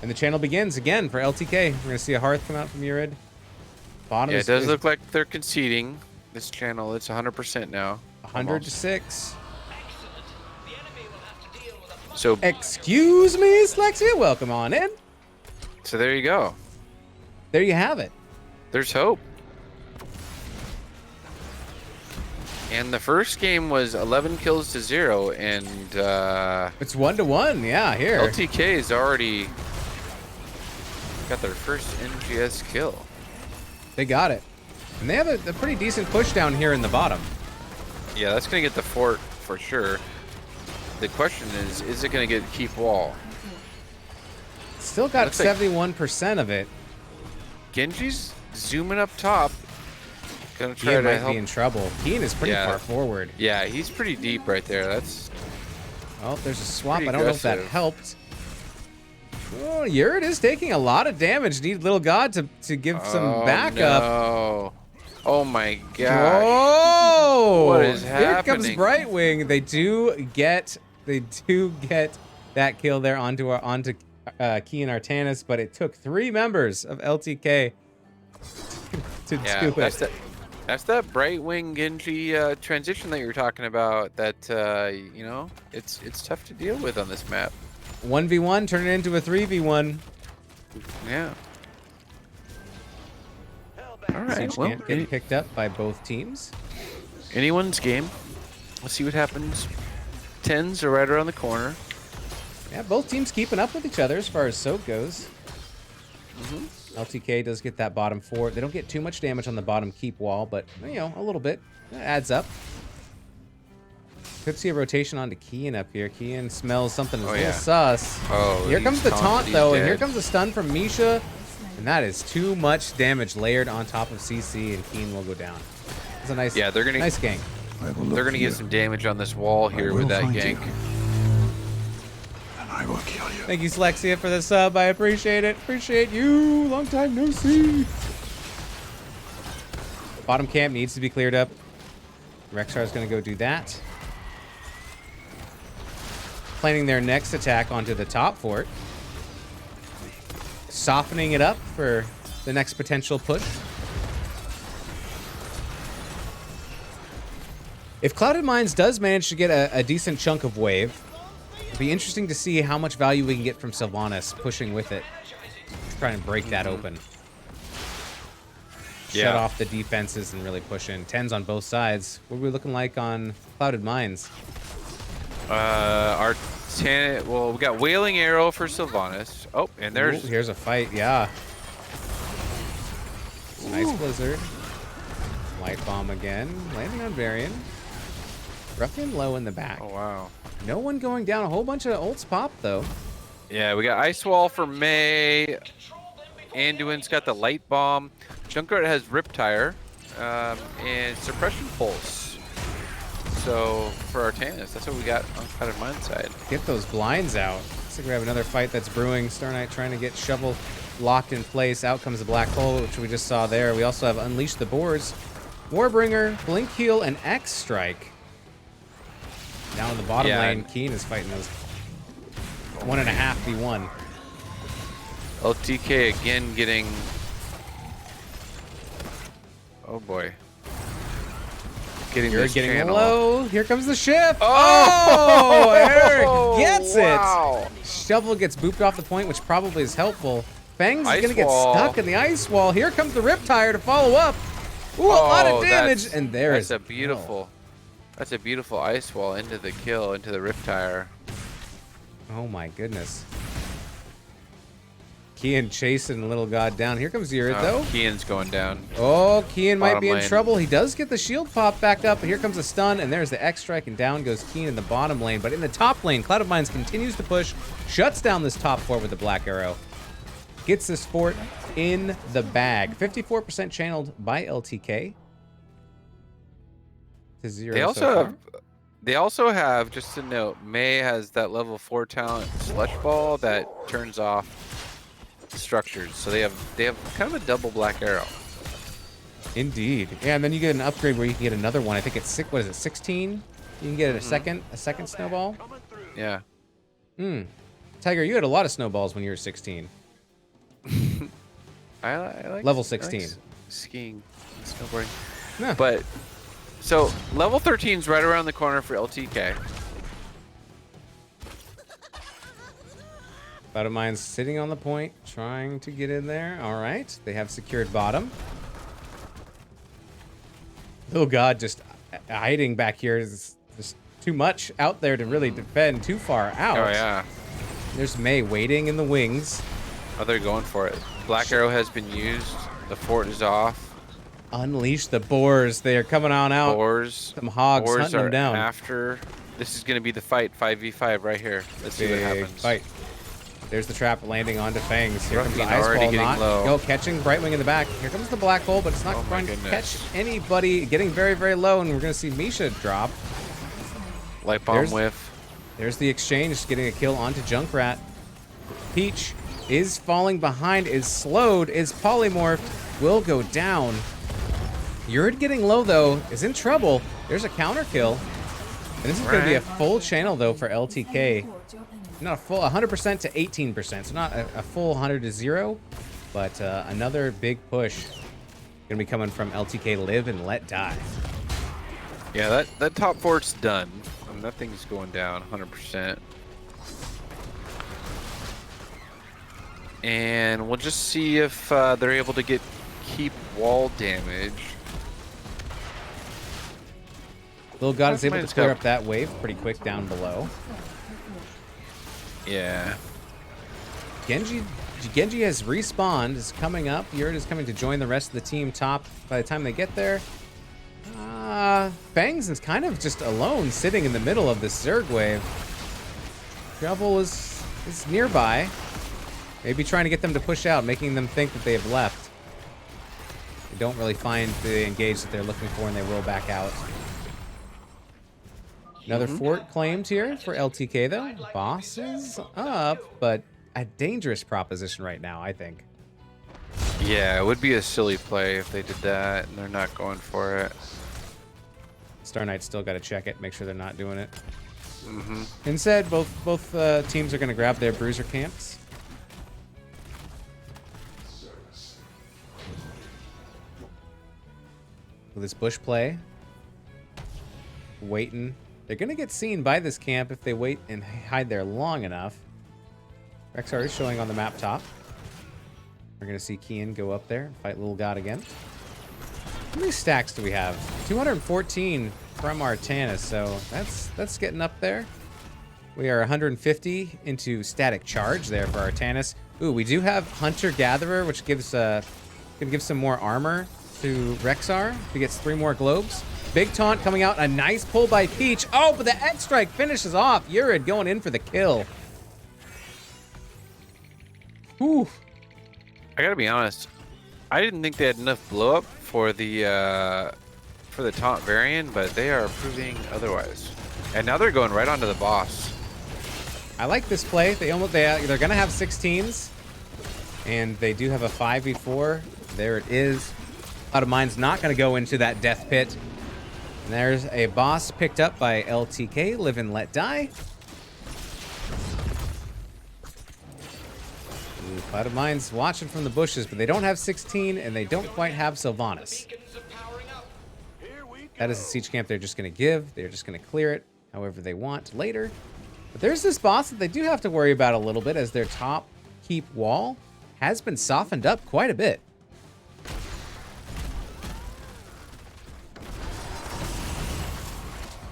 And the channel begins again for LTK. We're gonna see a hearth come out from Urid. Bottom Yeah, it does look like they're conceding this channel. It's 100% now. 100 to 6. So excuse me, Slexia. Welcome on in. So there you go. There you have it. There's hope. And the first game was 11 kills to 0, and it's 1-1. Yeah, here. LTK has already got their first NGS kill. They got it, and they have a pretty decent push down here in the bottom. Yeah, that's gonna get the fort for sure. The question is it gonna get keep wall? Still got 71% of it. Genji's zooming up top. Gonna try Kian to might help. be in trouble. Kian is pretty far forward. Yeah, he's pretty deep right there. That's. Oh, there's a swap. I Pretty don't know if that aggressive. helped. Oh, Urid is taking a lot of damage. Need Little God to give some backup. No. Oh my god. Oh! What is Here comes happening? Brightwing. They do get that kill there onto Kian Artanis, but it took 3 members of LTK to do it. That's that Brightwing Genji transition that you were talking about. That you know, it's tough to deal with on this map. 1v1 turn it into a 3v1. Yeah. All right. Siege Well, Camp getting picked up by both teams. anyone's game. Let's see what happens. 10s are right around the corner. Yeah, both teams keeping up with each other as far as soak goes. LTK does get that bottom 4. They don't get too much damage on the bottom keep wall, but, you know, a little bit. That adds up. Could see a rotation onto Kian up here. Kian smells something that's a little sus. Oh, Here comes the taunt, though, and here dead. comes the stun from Misha. And that is too much damage layered on top of CC, and Kian will go down. It's a nice, they're gonna nice gank. They're gonna get some damage on this wall here with that gank. And I will kill you. Thank you, Slexia, for the sub. I appreciate it. Appreciate you. Long time no see. Bottom camp needs to be cleared up. Rexar's going to go do that. Planning their next attack onto the top fort. Softening it up for the next potential push. If Clouded Mines does manage to get a decent chunk of wave, it'll be interesting to see how much value we can get from Sylvanas pushing with it. Trying to break that open. Shut off the defenses and really push in. 10s on both sides. What are we looking like on Clouded Mines? Our 10. Well, we got Wailing Arrow for Sylvanas. Oh, and there's. Ooh, here's a fight. Yeah. Nice blizzard. Light bomb again. Landing on Varian. Ruffian low in the back. Oh wow. No one going down. A whole bunch of ults pop though. Yeah, we got Ice Wall for May. Anduin's got the Light Bomb. Junkrat has Riptire. And Suppression Pulse. So for Artanis, that's what we got on Clouded Mine side. Get those blinds out. Looks like we have another fight that's brewing. Star Knight trying to get Shovel locked in place. Out comes the Black Hole, which we just saw there. We also have Unleash the Boars, Warbringer, Blink Heal, and X Strike. Down in the bottom lane, Keen is fighting those 1.5v1. LTK again getting. Oh boy. Getting You're this getting channel. low. Here comes the shift. Oh! Eric gets Wow. it. Shovel gets booped off the point, which probably is helpful. Fang's Ice gonna get wall. stuck in the ice wall. Here comes the Riptire to follow up. Ooh, a lot of damage, That's, and there that's is a beautiful. That's a beautiful ice wall into the kill, into the Riptire. Oh my goodness. Kian chasing Little God down. Here comes Urid, though. Kian's going down. Oh, Kian might Bottom be in lane. trouble. He does get the shield pop back up. Here comes a stun, and there's the X strike, and down goes Kian in the bottom lane. But in the top lane, Cloud of Mines continues to push, shuts down this top fort with the Black Arrow. Gets this fort in the bag. 54% channeled by LTK. To 0 They also so far. have. They also have, just to note, May has that level 4 talent Slush Ball that turns off structures. So they have kind of a double Black Arrow. Indeed. Yeah, and then you get an upgrade where you can get another one. I think it's what is it, 16? You can get a second snowball. Yeah. Hmm. Tiger, you had a lot of snowballs when you were 16. I like Level I 16. like skiing and snowboarding. Yeah. But so level 13 is right around the corner for LTK. Cloud of Mine's sitting on the point, trying to get in there. All right, they have secured bottom. Oh God, just hiding back here is just too much out there to really defend. Too far out. Oh yeah. There's Mei waiting in the wings. Oh, they're going for it. Black arrow has been used. The fort is off. Unleash the boars. They are coming on out. Boars. Some hogs Boars hunting them are down. after. This is going to be the fight, 5v5 right here. Let's see what Big happens. fight. There's the trap landing onto Fangs. Here comes the Ruffian ice already ball getting knot. low. Go catching Brightwing in the back. Here comes the black hole, but it's not Oh my going to goodness. catch anybody. Getting very, very low, and we're going to see Misha drop. Light bomb whiff. There's the exchange, getting a kill onto Junkrat. Peach is falling behind, is slowed, is polymorphed, will go down. Yurd getting low, though, is in trouble. There's a counter kill. And this is going to be a full channel, though, for LTK. Not a full 100% to 18%, so not a full 100 to 0, but another big push going to be coming from LTK Live and Let Die. Yeah, that top fort's done. Nothing's going down 100%. And we'll just see if they're able to keep wall damage. Little God is able to clear up that wave pretty quick down below. Yeah. Genji has respawned, is coming up. Yurd is coming to join the rest of the team top by the time they get there. Fangs is kind of just alone, sitting in the middle of this Zerg wave. Shovel is nearby. Maybe trying to get them to push out, making them think that they have left. They don't really find the engage that they're looking for, and they roll back out. Another fort claimed here for LTK, though. Boss is up, but a dangerous proposition right now, I think. Yeah, it would be a silly play if they did that, and they're not going for it. Star Knight's still got to check it, make sure they're not doing it. Instead, both teams are going to grab their bruiser camps. With this bush play, waiting. They're going to get seen by this camp if they wait and hide there long enough. Rexar is showing on the map top. We're going to see Kian go up there and fight Little God again. How many stacks do we have? 214 from Artanis, so that's getting up there. We are 150 into static charge there for Artanis. Ooh, we do have Hunter Gatherer, which gives can give some more armor to Rexar. He gets 3 more globes. Big taunt coming out. A nice pull by Peach. Oh, but the X strike finishes off. Yurid going in for the kill. Whew. I gotta be honest. I didn't think they had enough blow up for the taunt variant, but they are proving otherwise. And now they're going right onto the boss. I like this play. They're gonna have 16s, and they do have a 5v4. There it is. Cloud of Mine's not gonna go into that death pit. And there's a boss picked up by LTK, Live and Let Die. Ooh, Cloud of Mine's watching from the bushes, but they don't have 16, and they don't quite have Sylvanas. That is a siege camp they're just going to give. They're just going to clear it however they want later. But there's this boss that they do have to worry about a little bit, as their top keep wall has been softened up quite a bit.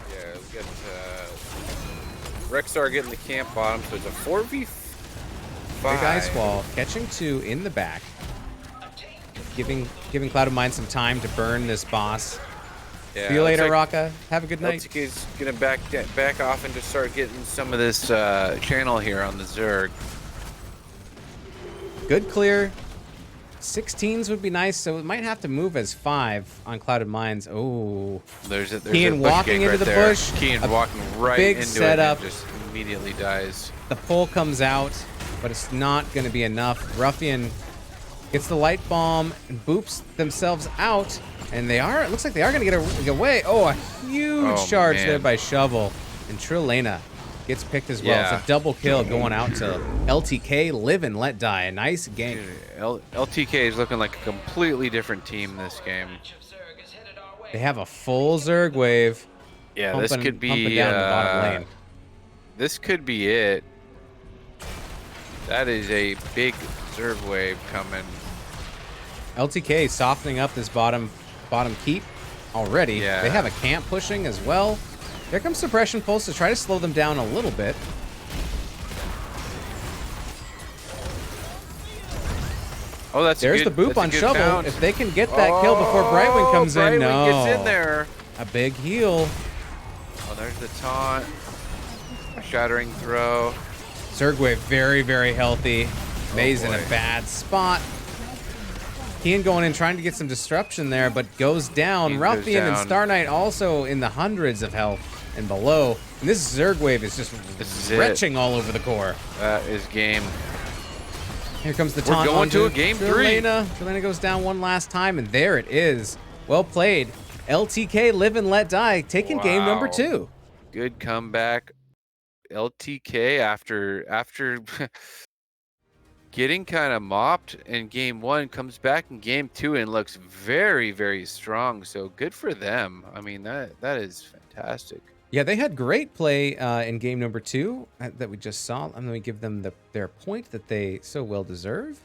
Yeah, we got Rexar getting the camp bottom, so it's a 4v5. Big ice wall, catching 2 in the back. Giving Cloud of Mine some time to burn this boss. Yeah, see you later, like Raka. Have a good night. LTK's gonna back off and just start getting some of this channel here on the Zerg. Good clear. 16s would be nice, so it might have to move as 5 on Clouded Mines. Oh, There's Kian bush walking gate into right the there. bush. Kian walking right big into setup. it and just immediately dies. The pull comes out, but it's not going to be enough. Ruffian gets the light bomb and boops themselves out, and it looks like they are going to get away. Oh, a huge charge there by Shovel. And Trilena gets picked as well. It's a double kill going out to LTK, Live and Let Die. A nice gank. LTK is looking like a completely different team this game. They have a full Zerg wave. Yeah, pumping, this could be pumping down the bottom lane. This could be it. That is a big Zerg wave coming. LTK softening up this bottom keep already. Yeah. They have a camp pushing as well. Here comes Suppression Pulse to try to slow them down a little bit. Oh, There's the boop on Shovel. Bounce. If they can get that kill before Brightwing comes in, no. Gets in there. A big heal. Oh, there's the taunt. A shattering throw. Zergwave very, very healthy. May's in a bad spot. Kian going in trying to get some disruption there, but goes down. Ralphian and Star Knight also in the hundreds of health and below. And this Zergwave is just retching all over the core. That is game. Here comes the taunt. We're going to a game 3. Trelena goes down one last time, and there it is. Well played. LTK, Live and Let Die, taking game number 2. Good comeback. LTK after getting kind of mopped in game 1, comes back in game 2 and looks very, very strong. So good for them. I mean, that is fantastic. Yeah, they had great play in game number 2 that we just saw. I'm going to give them their point that they so well deserve.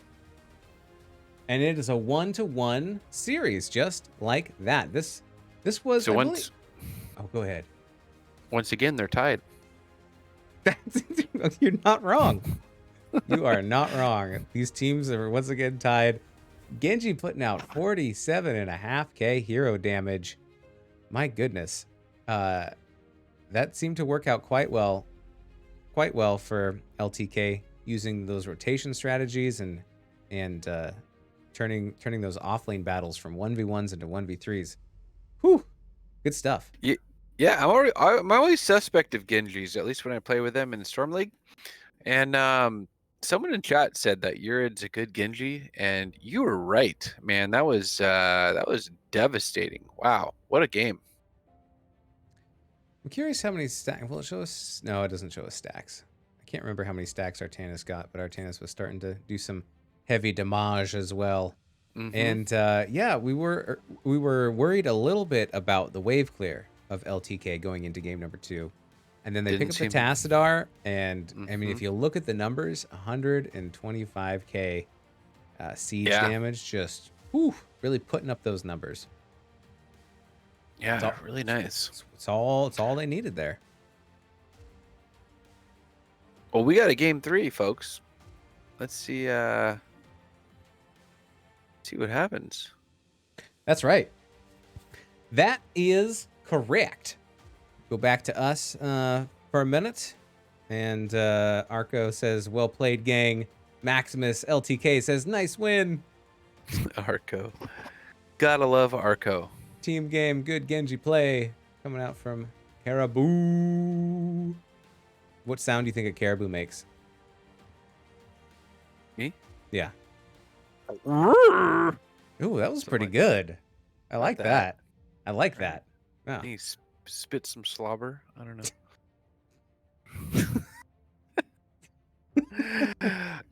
And it is a 1-to-1 series, just like that. This was... So Oh, go ahead. Once again, they're tied. You're not wrong. You are not wrong. These teams are once again tied. Genji putting out 47.5k hero damage. My goodness. That seemed to work out quite well for LTK, using those rotation strategies and turning those offlane battles from 1v1s into 1v3s. Whew. Good stuff. Yeah, I'm always suspect of Genjis, at least when I play with them in the Storm League. And someone in chat said that Yurid's a good Genji, and you were right, man. That was devastating. Wow, what a game. I'm curious how many stacks. Will it show us? No, it doesn't show us stacks. I can't remember how many stacks Artanis got, but Artanis was starting to do some heavy damage as well. Mm-hmm. And yeah, we were worried a little bit about the wave clear of LTK going into game number 2, and then they pick up the Tassadar, and I mean, if you look at the numbers, 125k siege damage, just really putting up those numbers. Yeah, really nice. It's all they needed there. Well, we got a game 3, folks. Let's see what happens. That's right. That is correct. Go back to us for a minute. And Arco says, well played, gang. Maximus LTK says, nice win. Arco. Gotta love Arco. Team game, good Genji play. Coming out from Caribou. What sound do you think a caribou makes? Me? Yeah. Ooh, that was pretty good. I like that. I like that. Wow. He spit some slobber. I don't know.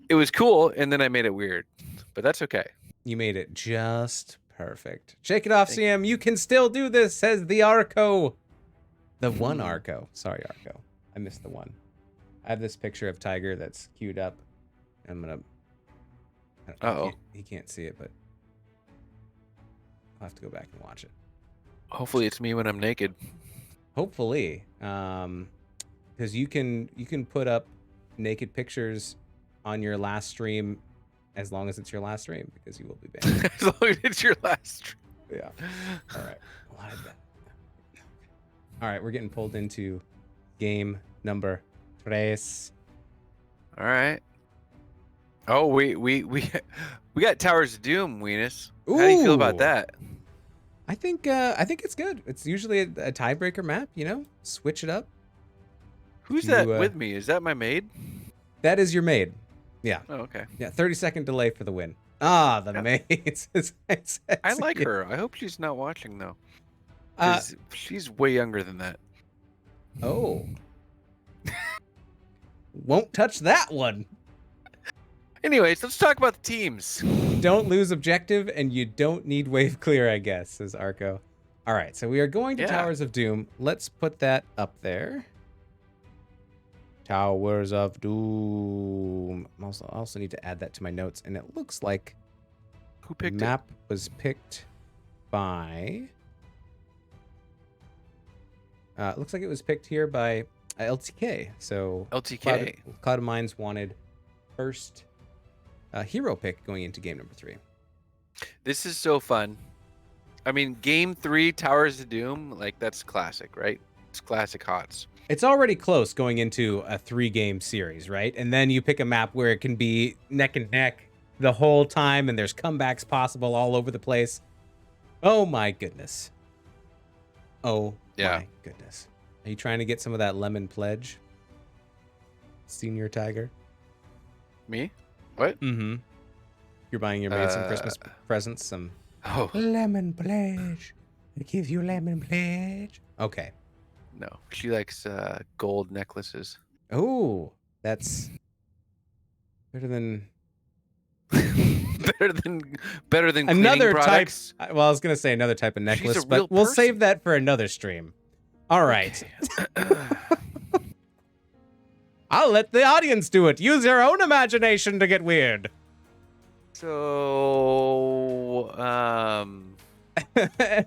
It was cool, and then I made it weird, but that's okay. You made it just perfect. Shake it off, CM. You can still do this, says the Arco. The one Arco. Sorry, Arco. I missed the one. I have this picture of Tiger that's queued up. I'm gonna. He can't see it, but I'll have to go back and watch it. Hopefully, it's me when I'm naked. Hopefully, because you can put up naked pictures on your last stream, as long as it's your last stream, because you will be banned. As long as it's your last stream. Yeah. All right. All right, we're getting pulled into game number 3. All right. Oh, we got Towers of Doom, Weenus. How do you feel about that? I think it's good. It's usually a tiebreaker map, you know? Switch it up. Who's that with me? Is that my maid? That is your maid. Yeah. Oh, okay. Yeah, 30-second delay for the win. Ah, the maid. I like her. I hope she's not watching, though. She's way younger than that. Oh. Won't touch that one. Anyways, let's talk about the teams. Don't lose objective, and you don't need wave clear, I guess, says Arco. All right, so we are going to Towers of Doom. Let's put that up there. Towers of Doom. I also need to add that to my notes, and it looks like Who picked the map was picked by... it looks like it was picked here by LTK. So LTK. Cloud of Mines wanted first hero pick going into game number 3. This is so fun. I mean, game 3, Towers of Doom, like that's classic, right? It's classic HOTS. It's already close going into a 3-game series, right? And then you pick a map where it can be neck and neck the whole time, and there's comebacks possible all over the place. Oh my goodness. Oh my goodness. Are you trying to get some of that lemon pledge, Senior Tiger? Me? What? Mm-hmm. You're buying your maid some Christmas presents, some lemon pledge. I give you lemon pledge. Okay. No, she likes gold necklaces. Oh, that's better than better than another cleaning products. type. Well, I was gonna say another type of necklace, a real but we'll person. save that for another stream. All right. Okay. I'll let the audience do it. Use your own imagination to get weird. So,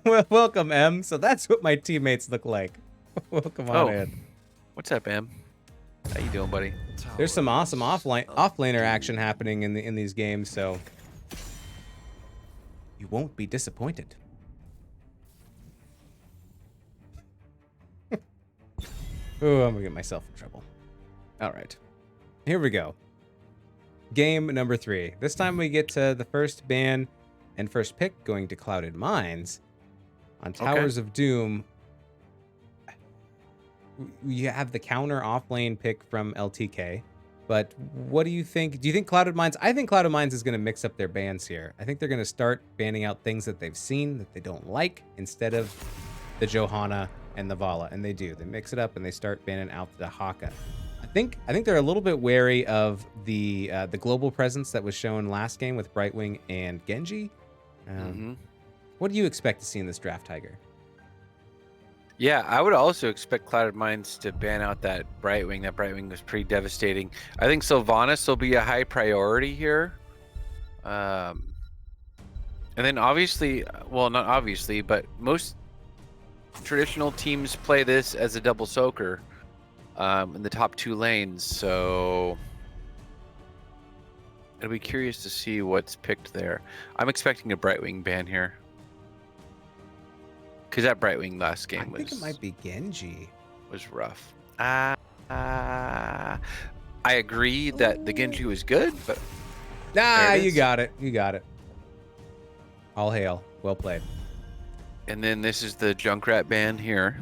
Well, welcome, M. So that's what my teammates look like. Welcome on in. What's up, M? How you doing, buddy? There's some awesome offlaner action happening in these games, so you won't be disappointed. Oh, I'm gonna get myself in trouble. All right, here we go. Game number 3. This time we get to the first ban and first pick going to Clouded Mines. On Towers of Doom, you have the counter offlane pick from LTK. But what do you think? Do you think Clouded Mines? I think Clouded Mines is going to mix up their bans here. I think they're going to start banning out things that they've seen that they don't like instead of the Johanna and the Vala. And they do. They mix it up and they start banning out the Haka. I think they're a little bit wary of the global presence that was shown last game with Brightwing and Genji. What do you expect to see in this draft, Tiger? Yeah, I would also expect Clouded Mines to ban out that Brightwing. That Brightwing was pretty devastating. I think Sylvanas will be a high priority here. And then obviously, well, not obviously, but most traditional teams play this as a double soaker in the top 2 lanes. So I'd be curious to see what's picked there. I'm expecting a Brightwing ban here. Because that Brightwing last game I think it might be Genji. was rough. I agree that the Genji was good, but You got it. You got it. All hail. Well played. and then this is the Junkrat ban here.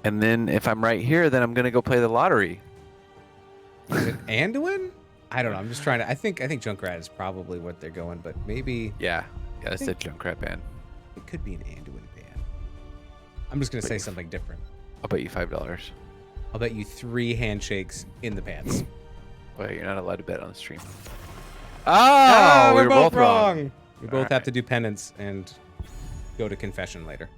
And then if I'm right here, then I'm gonna go play the lottery. Is it Anduin? I don't know. I'm just trying to. I think Junkrat is probably what they're going, but maybe Yeah, that's the Junkrat ban. it could be an Anduin ban. I'm just gonna say something different. I'll bet you $5. I'll bet you 3 handshakes in the pants. Wait, you're not allowed to bet on the stream. Oh, we we're were both wrong. We both have right. to do penance and go to confession later.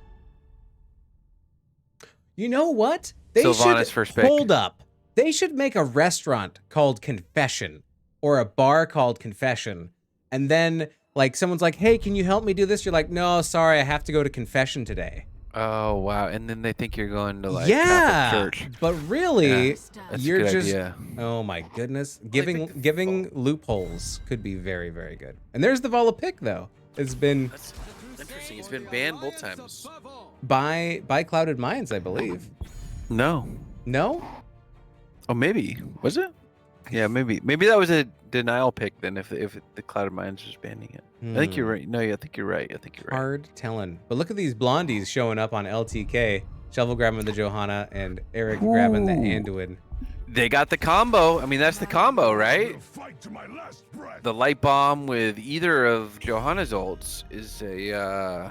You know what? They Sylvanas should first pick. hold up. They should make a restaurant called Confession or a bar called Confession, and then like someone's like, "Hey, can you help me do this?" You're like, "No, sorry, I have to go to confession today." Oh wow! And then they think you're going to like Yeah, Catholic church. but really, Yeah, That's you're a good just. idea. Oh my goodness, giving loopholes could be very, very good. And there's the Vala pick though. It's been That's interesting. It's been banned both times. by Clouded Minds, I believe. No. No? Oh, maybe was it? Yeah, maybe that was a denial pick then. If the Clouded Minds was banning it, I think you're right. No, I think you're right. Hard telling. But look at these blondies showing up on LTK. Shovel grabbing the Johanna and Eric grabbing the Anduin. They got the combo. I mean, that's the combo, right? Fight to my last breath. The light bomb with either of Johanna's ults is a I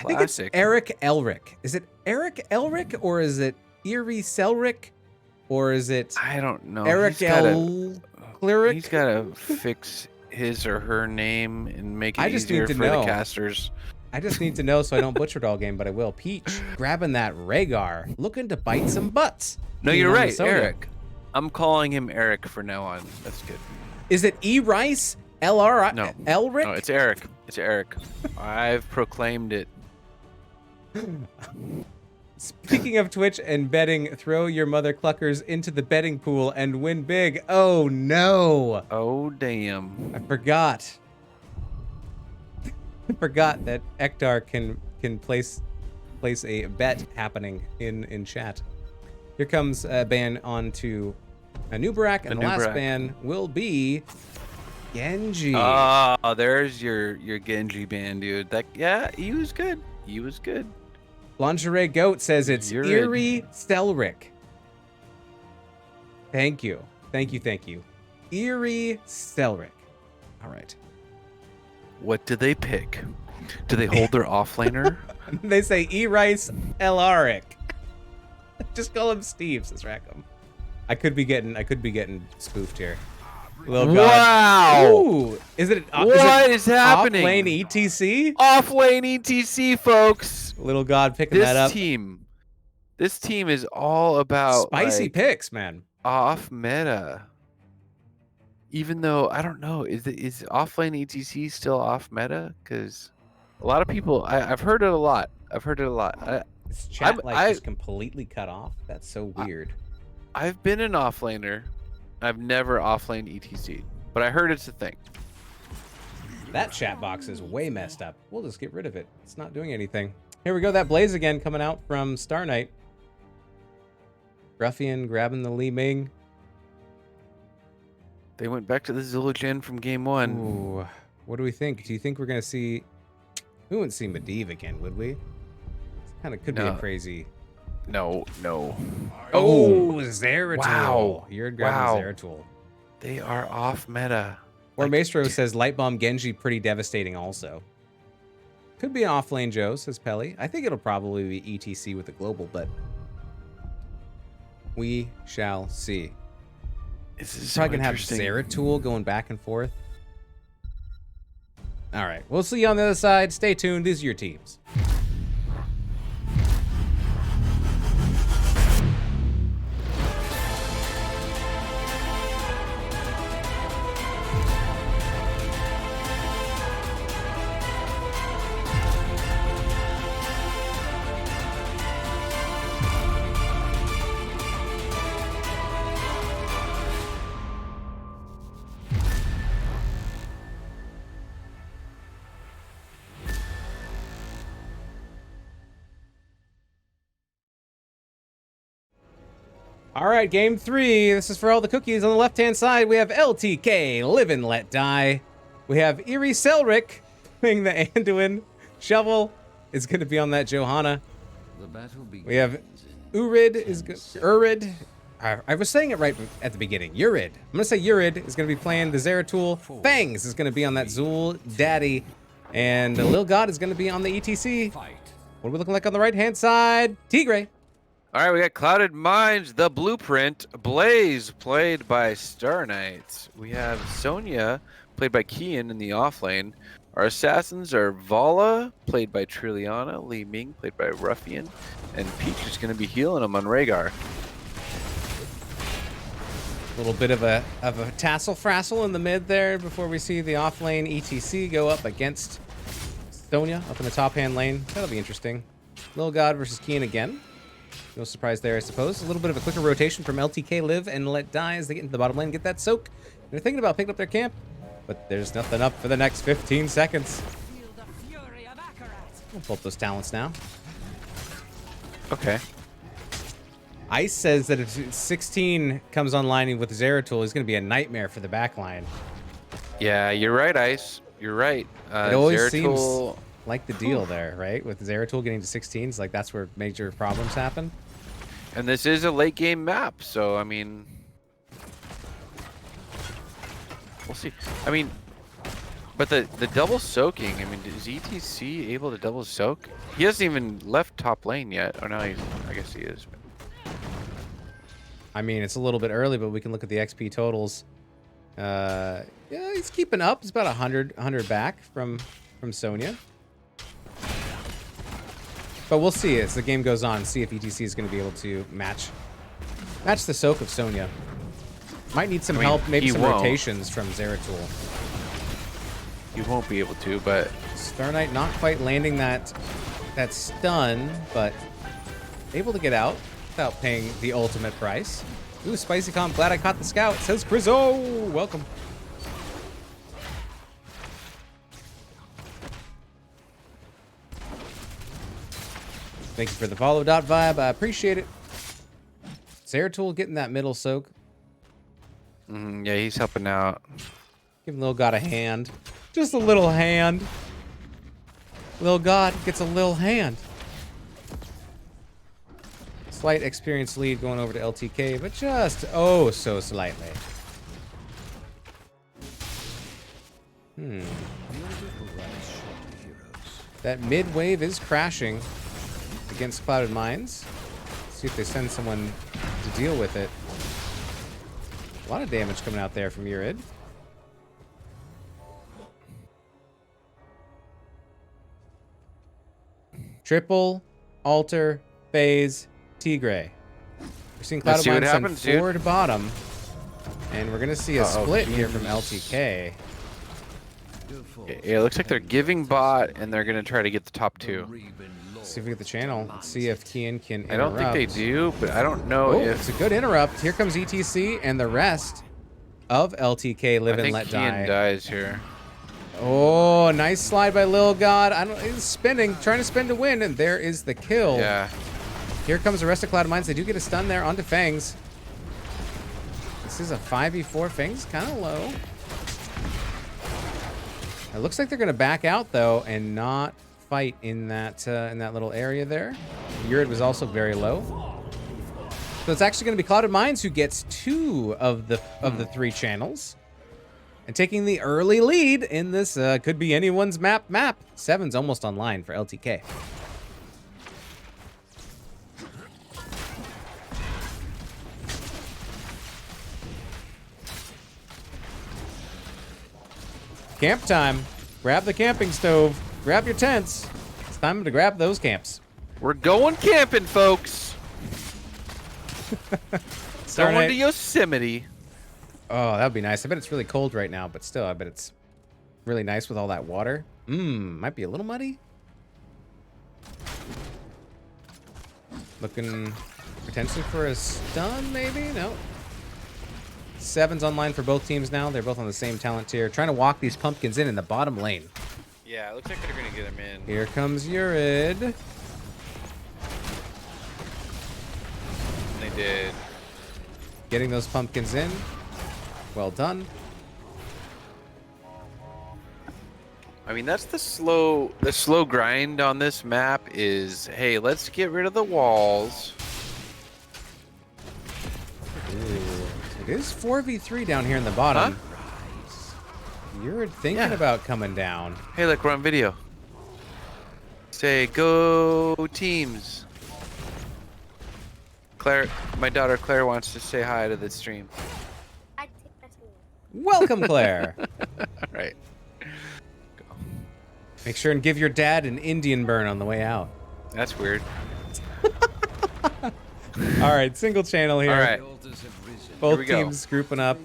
think it's classic. Eric Elric. Is it Eric Elric or is it Eerie Selric? Or is it I don't know. Eric L. Cleric? He's got to fix his or her name and make it I just easier need to for know. the casters. I just need to know so I don't butcher it all game, but I will. Peach grabbing that Rhaegar, looking to bite some butts. No, Being you're on the right, Sonya. Eric. I'm calling him Eric for now on. That's good. Is it E. Rice? LR? No. Elric? No, it's Eric. It's Eric. I've proclaimed it. Speaking of Twitch and betting, throw your mother cluckers into the betting pool and win big. Oh no! Oh, damn. I forgot. I forgot that Ektar can place a bet happening in chat. Here comes a ban onto Anubarak, and the last Anubarak. ban will be Genji. Oh, there's your Genji band, dude. Yeah, he was good. He was good. Lingerie Goat says it's You're Eerie Stelric. Thank you. Thank you. Eerie Stelric. All right. What do they pick? Do they hold their offlaner? They say E-Rice Elaric. Just call him Steve, says Rackham. I could be getting spoofed here. Little god. Wow! Ooh, is it What is happening? Off lane ETC? Off lane ETC, folks. Little god picking that up. This team is all about Spicy like, picks, man. off meta. Even though I don't know, is off lane ETC still off meta? Because a lot of people, I've heard it a lot. This chat just completely cut off. That's so weird. I've been an offlaner. I've never offlaned ETC, but I heard it's a thing. That chat box is way messed up. We'll just get rid of it. It's not doing anything. Here we go. That Blaze again coming out from Star Knight. Ruffian grabbing the Li Ming. They went back to the Zilligen from game 1. Ooh, what do we think? Do you think we're going to see... We wouldn't see Medivh again, would we? It kind of could be a crazy... No. Oh, Zeratul. Wow. You're grabbing Zeratul. They are off meta. Or Maestro says Light Bomb Genji pretty devastating also. Could be an off-lane Joe, says Pelly. I think it'll probably be ETC with the global, but we shall see. This is Probably so gonna have Zeratul going back and forth. All right, we'll see you on the other side. Stay tuned. These are your teams. All right, game 3. This is for all the cookies. On the left-hand side, we have LTK, Live and Let Die. We have Eerie Selric playing the Anduin. Shovel is going to be on that Johanna. We have Urid. I was saying it right at the beginning. Urid. I'm going to say Urid is going to be playing the Zeratul. Fangs is going to be on that Zul Daddy. And the Lil God is going to be on the ETC. What are we looking like on the right-hand side? Tigre. All right, we got Clouded Minds, The Blueprint, Blaze, played by Star Knight. We have Sonya, played by Kian in the off lane. Our assassins are Vala, played by Trilliana, Li Ming, played by Ruffian, and Peach is going to be healing him on Rhaegar. A little bit of a tassel-frassel in the mid there before we see the off lane ETC go up against Sonya up in the top hand lane. That'll be interesting. Lil God versus Kian again. No surprise there, I suppose. A little bit of a quicker rotation from LTK Live and Let Die as they get into the bottom lane, get that soak. They're thinking about picking up their camp, but there's nothing up for the next 15 seconds. We'll pull up those talents now. Okay. Ice says that if 16 comes online with Zeratul, he's going to be a nightmare for the backline. Yeah, you're right, Ice. You're right. It always Zeratul... seems like the deal there, right? With Zeratul getting to 16s, like that's where major problems happen. And this is a late game map, so I mean, we'll see. I mean, but the double soaking, I mean, is ETC able to double soak? He hasn't even left top lane yet. Oh no, I guess he is. I mean, it's a little bit early, but we can look at the XP totals. Yeah, he's keeping up. It's about 100 back from Sonya. But we'll see as the game goes on, see if ETC is going to be able to match the soak of Sonya. Might need some help, maybe some rotations from Zeratul. You won't be able to, but Star Knight not quite landing that stun, but able to get out without paying the ultimate price. Ooh, Spicy Comp, glad I caught the scout, says Crizzo. Welcome. Thank you for the follow, Vibe. I appreciate it. Zeratul getting that middle soak. yeah, he's helping out. Give Lil God a hand. Just a little hand. Lil God gets a little hand. Slight experience lead going over to LTK, but just oh so slightly. That mid wave is crashing against Clouded Mines. Let's see if they send someone to deal with it. A lot of damage coming out there from Urid. Triple, altar, phase, Tigray. We're seeing Clouded Mines send forward bottom. And we're going to see a split here from LTK. Yeah, it looks like they're giving bot, and they're going to try to get the top 2. Let's see if we get the channel. Let's see if Kian can interrupt. I don't think they do, but I don't know if... It's a good interrupt. Here comes ETC, and the rest of LTK live and let die. I think Kian dies here. Oh, nice slide by Lil God. He's spinning, trying to spin to win, and there is the kill. Yeah. Here comes the rest of Clouded Mines. They do get a stun there onto Fangs. This is a 5v4. Fangs kind of low. It looks like they're going to back out, though, and not fight in that little area there. Urid was also very low. So it's actually going to be Clouded Mines who gets 2 of the 3 channels. And taking the early lead in this could be anyone's map. 7's almost online for LTK. Camp time. Grab the camping stove. Grab your tents. It's time to grab those camps. We're going camping, folks. Going to Yosemite. Oh, that would be nice. I bet it's really cold right now, but still, I bet it's really nice with all that water. Might be a little muddy. Looking potentially for a stun, maybe? No. 7's online for both teams now. They're both on the same talent tier. Trying to walk these pumpkins in the bottom lane. Yeah, it looks like they're going to get them in. Here comes Urid. They did. Getting those pumpkins in. Well done. I mean, that's the slow grind on this map is, hey, let's get rid of the walls. Ooh. It is 4v3 down here in the bottom. You're thinking about coming down. Hey, look, we're on video. Say, go teams. Claire, my daughter Claire wants to say hi to the stream. Welcome, Claire. All right. Go. Make sure and give your dad an Indian burn on the way out. That's weird. All right, single channel here. All right. Both teams grouping up.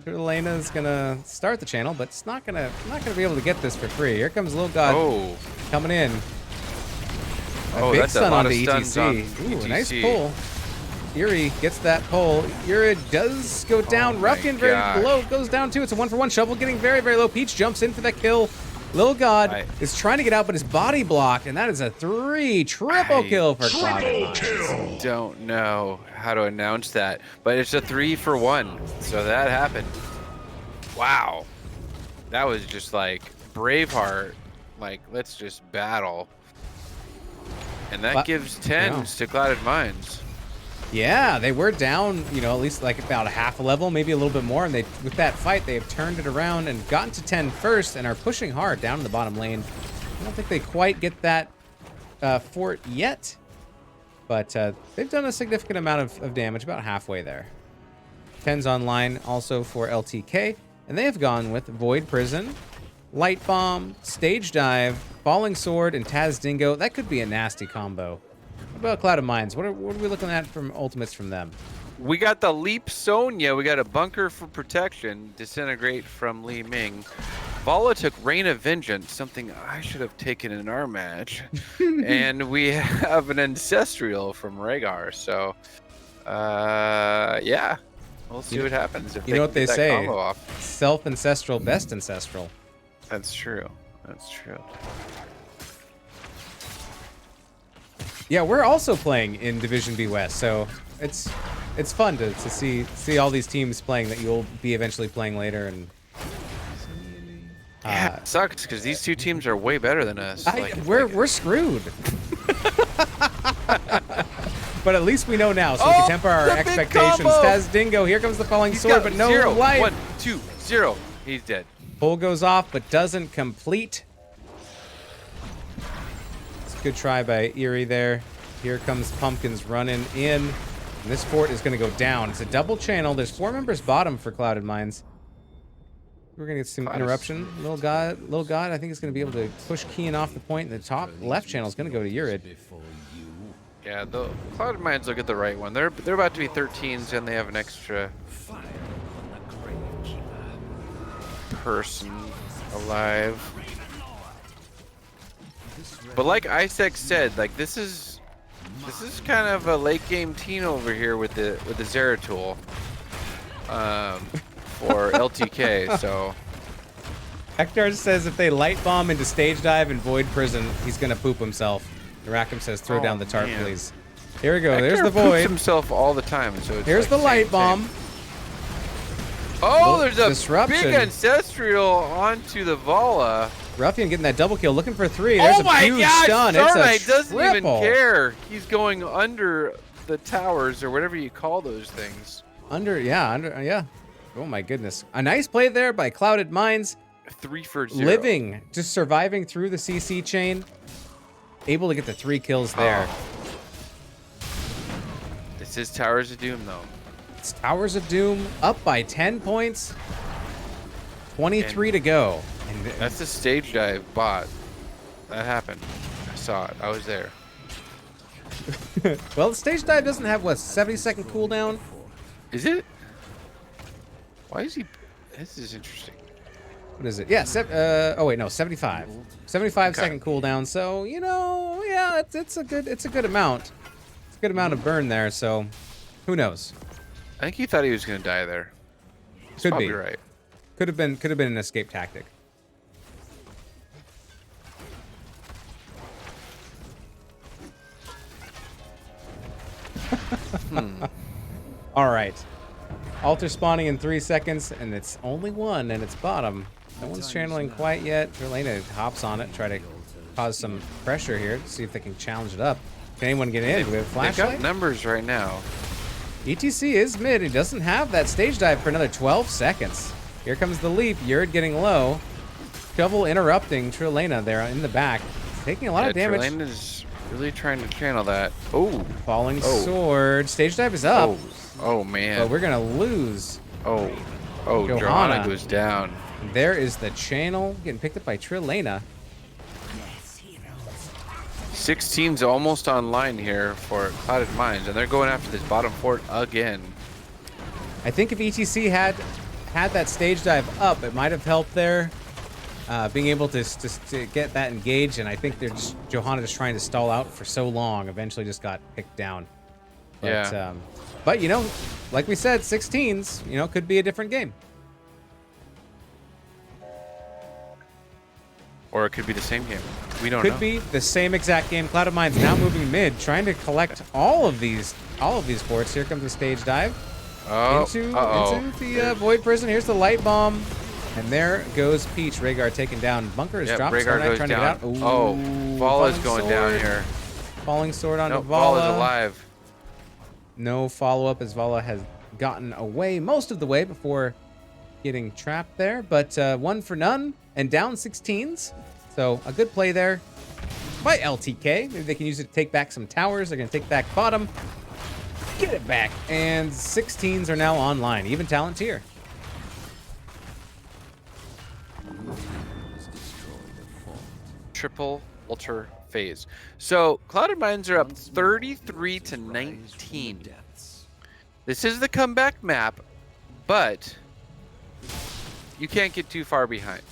Elena's gonna start the channel, but it's not gonna be able to get this for free. Here comes Lil God coming in. Big that's stun a lot on of the stuns ETC. on Ooh, ETC. nice pull. Yuri gets that pull. Yuri does go down. Ruffian very low. Goes down too. It's a 1-for-1. Shovel getting very, very low. Peach jumps in for that kill. Lil God is trying to get out, but his body blocked, and that is a triple kill for Cloud. Don't know how to announce that, but it's a 3-for-1, so that happened. Wow, that was just like Braveheart. Like, let's just battle, and that gives 10s to Clouded Mines. Yeah, they were down, you know, at least like about a half a level, maybe a little bit more. And they, with that fight, they have turned it around and gotten to 10 first and are pushing hard down in the bottom lane. I don't think they quite get that fort yet, But they've done a significant amount of damage, about halfway there. 10's online also for LTK, and they have gone with Void Prison, Light Bomb, Stage Dive, Falling Sword, and Taz Dingo. That could be a nasty combo. What about Cloud of Mines? What are we looking at from ultimates from them? We got the Leap Sonya. We got a Bunker for Protection. Disintegrate from Li Ming. Vala took Rain of Vengeance, something I should have taken in our match. And we have an Ancestral from Rhaegar. So, yeah. We'll see what happens if you know what they say? Combo off. Self-ancestral, best ancestral. That's true. That's true. Yeah, we're also playing in Division B West, so it's fun to see all these teams playing that you'll be eventually playing later. And yeah, it sucks because these two teams are way better than us. We're screwed. But at least we know now, so we can temper our expectations. Taz Dingo, here comes the Falling Sword, but no life. 1, 2, 0. He's dead. Pull goes off, but doesn't complete. It's a good try by Eerie there. Here comes Pumpkins running in. And this fort is going to go down. It's a double channel. There's 4 members bottom for Clouded Mines. We're going to get some interruption. Little God, I think is going to be able to push Kian off the point. And the top left channel is going to go to Urid. Yeah, the Clouded Mines look at the right one. They're about to be 13s, and they have an extra person alive. But like Isaac said, like this is kind of a late game teen over here with the Zeratul for LTK. So Hector says if they light bomb into Stage Dive and Void Prison, he's gonna poop himself. Rakim says throw down the tarp, please. Here we go. Hector There's the poops Void. himself all the time. So it's here's like the light bomb. Oh, there's a disruption. big Ancestral onto the Vala. Ruffian getting that double kill, looking for 3. Oh There's a my huge gosh, stun. Starlight It's a doesn't even triple. care. He's going under the towers or whatever you call those things. Under, yeah. Oh my goodness. A nice play there by Clouded Mines. 3 for 0. Living, just surviving through the CC chain. Able to get the 3 kills there. This is Towers of Doom, though. It's Towers of Doom up by 10 points. 23 to go. And that's the Stage Dive bot. That happened. I saw it. I was there. well, the Stage Dive doesn't have, what, 70-second cooldown? Is it? Why is he... This is interesting. What is it? Yeah, 75. 75-second cooldown. So, you know, yeah, it's a good amount. It's a good amount of burn there, so who knows? I think he thought he was going to die there. He's Could be right. Could have been an escape tactic. All right. Altar spawning in 3 seconds, and it's only 1, and it's bottom. No one's channeling quite yet. Relena hops on it, try to cause some pressure here, see if they can challenge it up. Can anyone get in? Do we have a flashlight? They've got numbers right now. ETC is mid. He doesn't have that Stage Dive for another 12 seconds. Here comes the leap. Yurid getting low. Shovel interrupting Trilena there in the back. Taking a lot of damage. Trilena's really trying to channel that. Oh. Falling Sword. Stage Dive is up. Oh, man. But we're going to lose. Oh, Johanna goes down. There is the channel getting picked up by Trilena. 16's almost online here for Clouded Mines, and they're going after this bottom fort again. I think if ETC had that Stage Dive up, it might have helped there. Being able to get that engaged, and I think they're just Johanna just trying to stall out for so long. Eventually, just got picked down. But, yeah. But you know, like we said, 16s, you know, could be a different game. Or it could be the same game. We don't know. Could be the same exact game. Cloud of Mind's now moving mid, trying to collect all of these forts. Here comes the Stage Dive into the Void Prison. Here's the Light Bomb. And there goes Peach. Rhaegar taken down. Bunker is dropped. Rhaegar goes trying down. To get out. Oh, Vala's going down here. Falling Sword onto nope, Vala. Vala's alive. No follow-up as Vala has gotten away most of the way before getting trapped there. But 1 for none and down 16s. So a good play there. by LTK. Maybe they can use it to take back some towers. They're going to take back bottom. Get it back. And 16s are now online. Even talent tier. Triple altar phase. So Clouded Mines are up 33 to 19. This is the comeback map, but you can't get too far behind.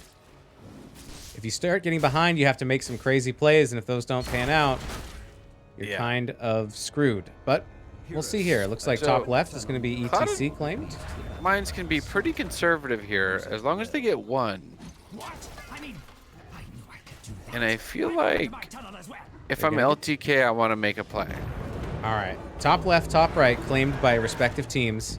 If you start getting behind, you have to make some crazy plays, and if those don't pan out, you're kind of screwed. But we'll see here. It looks like top left is going to be ETC claimed. Mines can be pretty conservative here as long as they get one. And I feel like if I'm LTK, I want to make a play. All right. Top left, top right, claimed by respective teams.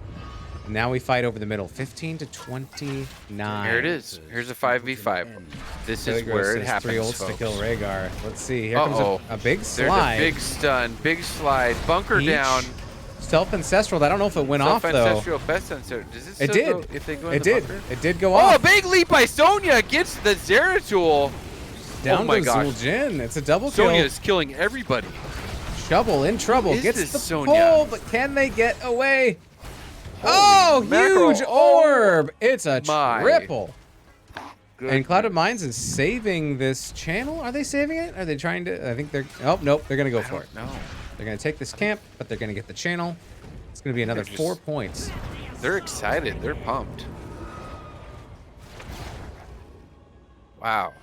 Now we fight over the middle. 15 to 29. Here it is. Here's a 5v5. This is where it happens, 3 ults folks. to kill Rhaegar. Let's see. Here comes a big slide. There's a big stun. Big slide. Bunker down. Self-ancestral. I don't know if it went off, though. Self-ancestral, best ancestral. Does it still go if they go in the bunker? It did go off. Oh, a big leap by Sonya gets the Zeratul. Down goes Zul'jin. It's a double kill. Sonya is killing everybody. Shovel in trouble. Gets the Sonya? pull, but can they get away? Oh, huge orb. It's a triple. And Clouded Mines is saving this channel. Are they saving it? Are they trying to? I think they're. Oh, nope. They're going to go for it. No. They're going to take this camp, but they're going to get the channel. It's going to be another 4 points. They're excited. They're pumped. Wow.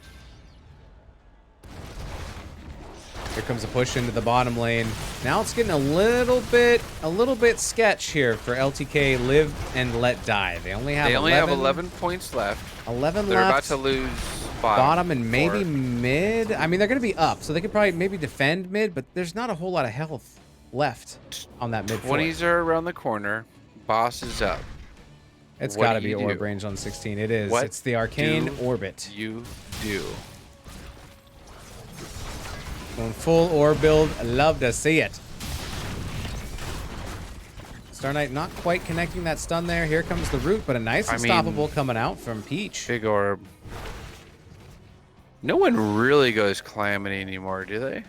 Here comes a push into the bottom lane. Now it's getting a little bit sketch here for LTK. Live and let die. They only have 11 points left. 11 They're left. about to lose bottom and maybe mid. I mean, they're going to be up, so they could probably maybe defend mid, but there's not a whole lot of health left on that mid. 20s are around the corner. Boss is up. It's got to be orb range on 16. It is. It's the arcane orbit. You do. Going full orb build. I love to see it. Star Knight not quite connecting that stun there. Here comes the root, but a nice unstoppable coming out from Peach. Big orb. No one really goes Calamity anymore, do they?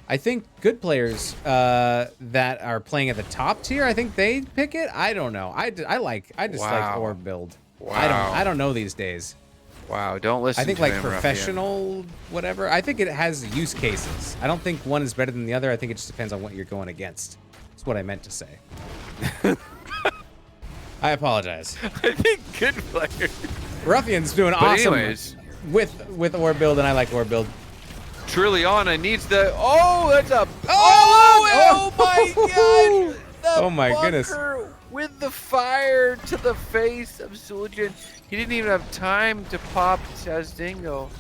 I think good players that are playing at the top tier, I think they pick it. I don't know. I just like orb build. Wow. I don't know these days. Wow, don't listen to I think like professional, whatever. I think it has use cases. I don't think one is better than the other. I think it just depends on what you're going against. That's what I meant to say. I apologize. I think good players. Ruffian's doing awesome anyways, with orb build, and I like orb build. Trilliana needs the. Oh, that's a. Oh my God! Oh my goodness! With the fire to the face of Zul'jin. He didn't even have time to pop Tazdingo.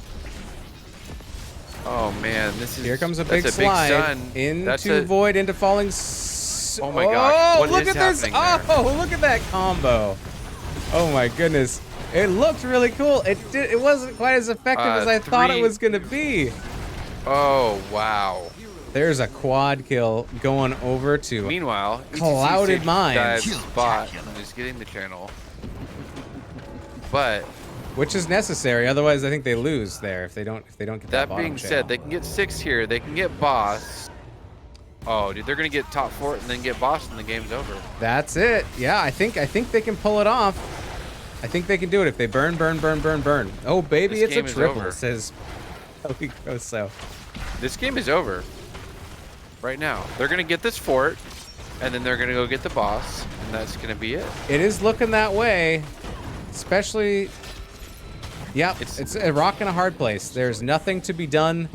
Oh man, this is. Here comes a big slide into void, into falling. Oh my God! What look is at this! happening there? Oh, look at that combo! Oh my goodness! It looked really cool. It wasn't quite as effective as I thought it was gonna be. Oh wow! There's a quad kill going over to. Meanwhile, Clouded Mines. Spot and is getting the channel. But which is necessary, otherwise I think they lose there if they don't get that. That being said, they can get 6 here. They can get boss. Oh, dude, they're gonna get top 4 and then get boss, and the game's over. That's it. Yeah, I think they can pull it off. I think they can do it if they burn. Oh baby, it's a triple. Says so. This game is over. Right now, they're gonna get this fort, and then they're gonna go get the boss, and that's gonna be it. It is looking that way. Especially, yeah, it's a rock in a hard place. There's nothing to be done.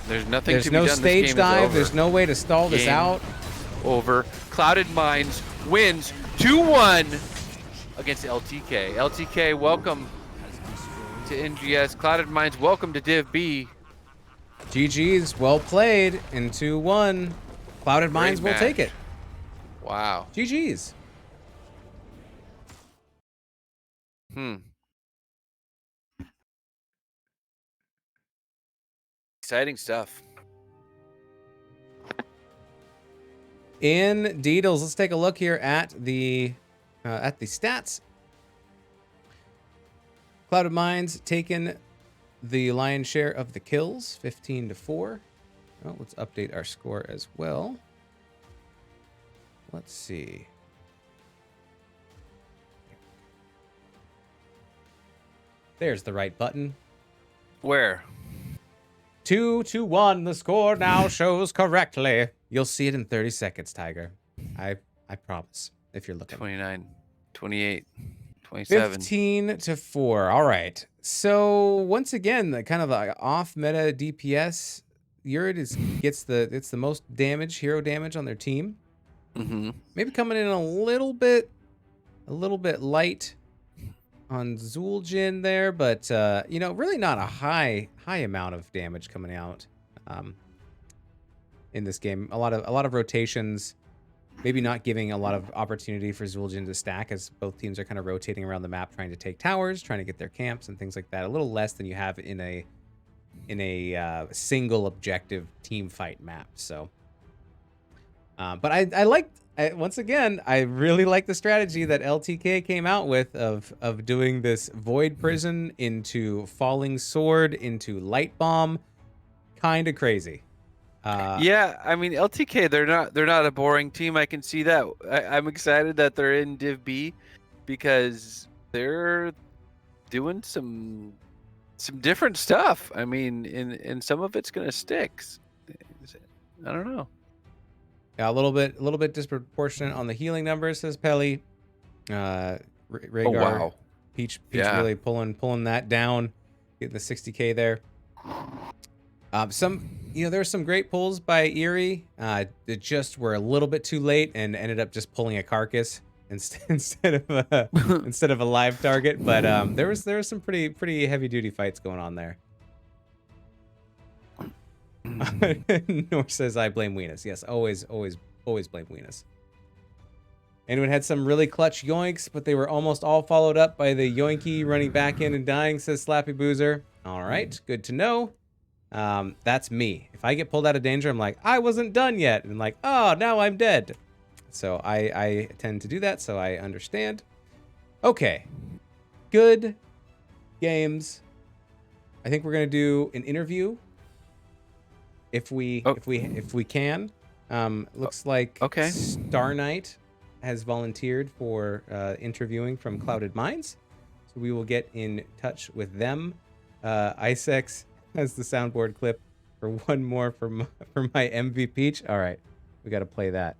There's nothing to be done. There's no stage dive. There's no way to stall this out. Over. Clouded Mines wins 2-1 against LTK. LTK, welcome to NGS. Clouded Mines, welcome to Div B. GG's, well played in 2-1. Clouded Mines will take it. Wow. GG's. Exciting stuff. In Deedles, let's take a look here at the stats. Clouded Mines taking the lion's share of the kills, 15 to 4. Well, let's update our score as well. Let's see. There's the right button. Where? 2-1. The score now shows correctly. You'll see it in 30 seconds, Tiger. I promise. If you're looking. 29, 28, 27. 15-4. All right. So once again, the kind of off meta DPS, Yurid gets the most damage, hero damage on their team. Mm-hmm. Maybe coming in a little bit light on Zul'jin there, but really not a high amount of damage coming out in this game. A lot of rotations, maybe not giving a lot of opportunity for Zul'jin to stack, as both teams are kind of rotating around the map trying to take towers, trying to get their camps and things like that. A little less than you have in a single objective team fight map. So but once again, I really like the strategy that LTK came out with of doing this Void Prison into Falling Sword into Light Bomb. Kind of crazy. Yeah, I mean LTK, they're not a boring team. I can see that. I'm excited that they're in Div B because they're doing some different stuff. I mean, and some of it's gonna stick. I don't know. Yeah, a little bit disproportionate on the healing numbers, says Pelly. Rhaegar, Oh wow. Peach Yeah. really pulling that down, getting the 60k there. There were some great pulls by Eerie. That just were a little bit too late and ended up just pulling a carcass instead of a live target. But there was some pretty heavy duty fights going on there. Nor says I blame Weenus. Yes, always blame Weenus. Anyone had some really clutch yoinks, but they were almost all followed up by the yoinky running back in and dying, says Slappy Boozer. All right, good to know. That's me. If I get pulled out of danger, I'm like, I wasn't done yet. And I'm like, oh, now I'm dead. So I tend to do that, so I understand. Okay. Good games. I think we're gonna do an interview if we can. Looks like Okay. Star Knight has volunteered for interviewing from Clouded Minds, so we will get in touch with them. Isex has the soundboard clip for one more for my MV Peach. All right, we got to play that.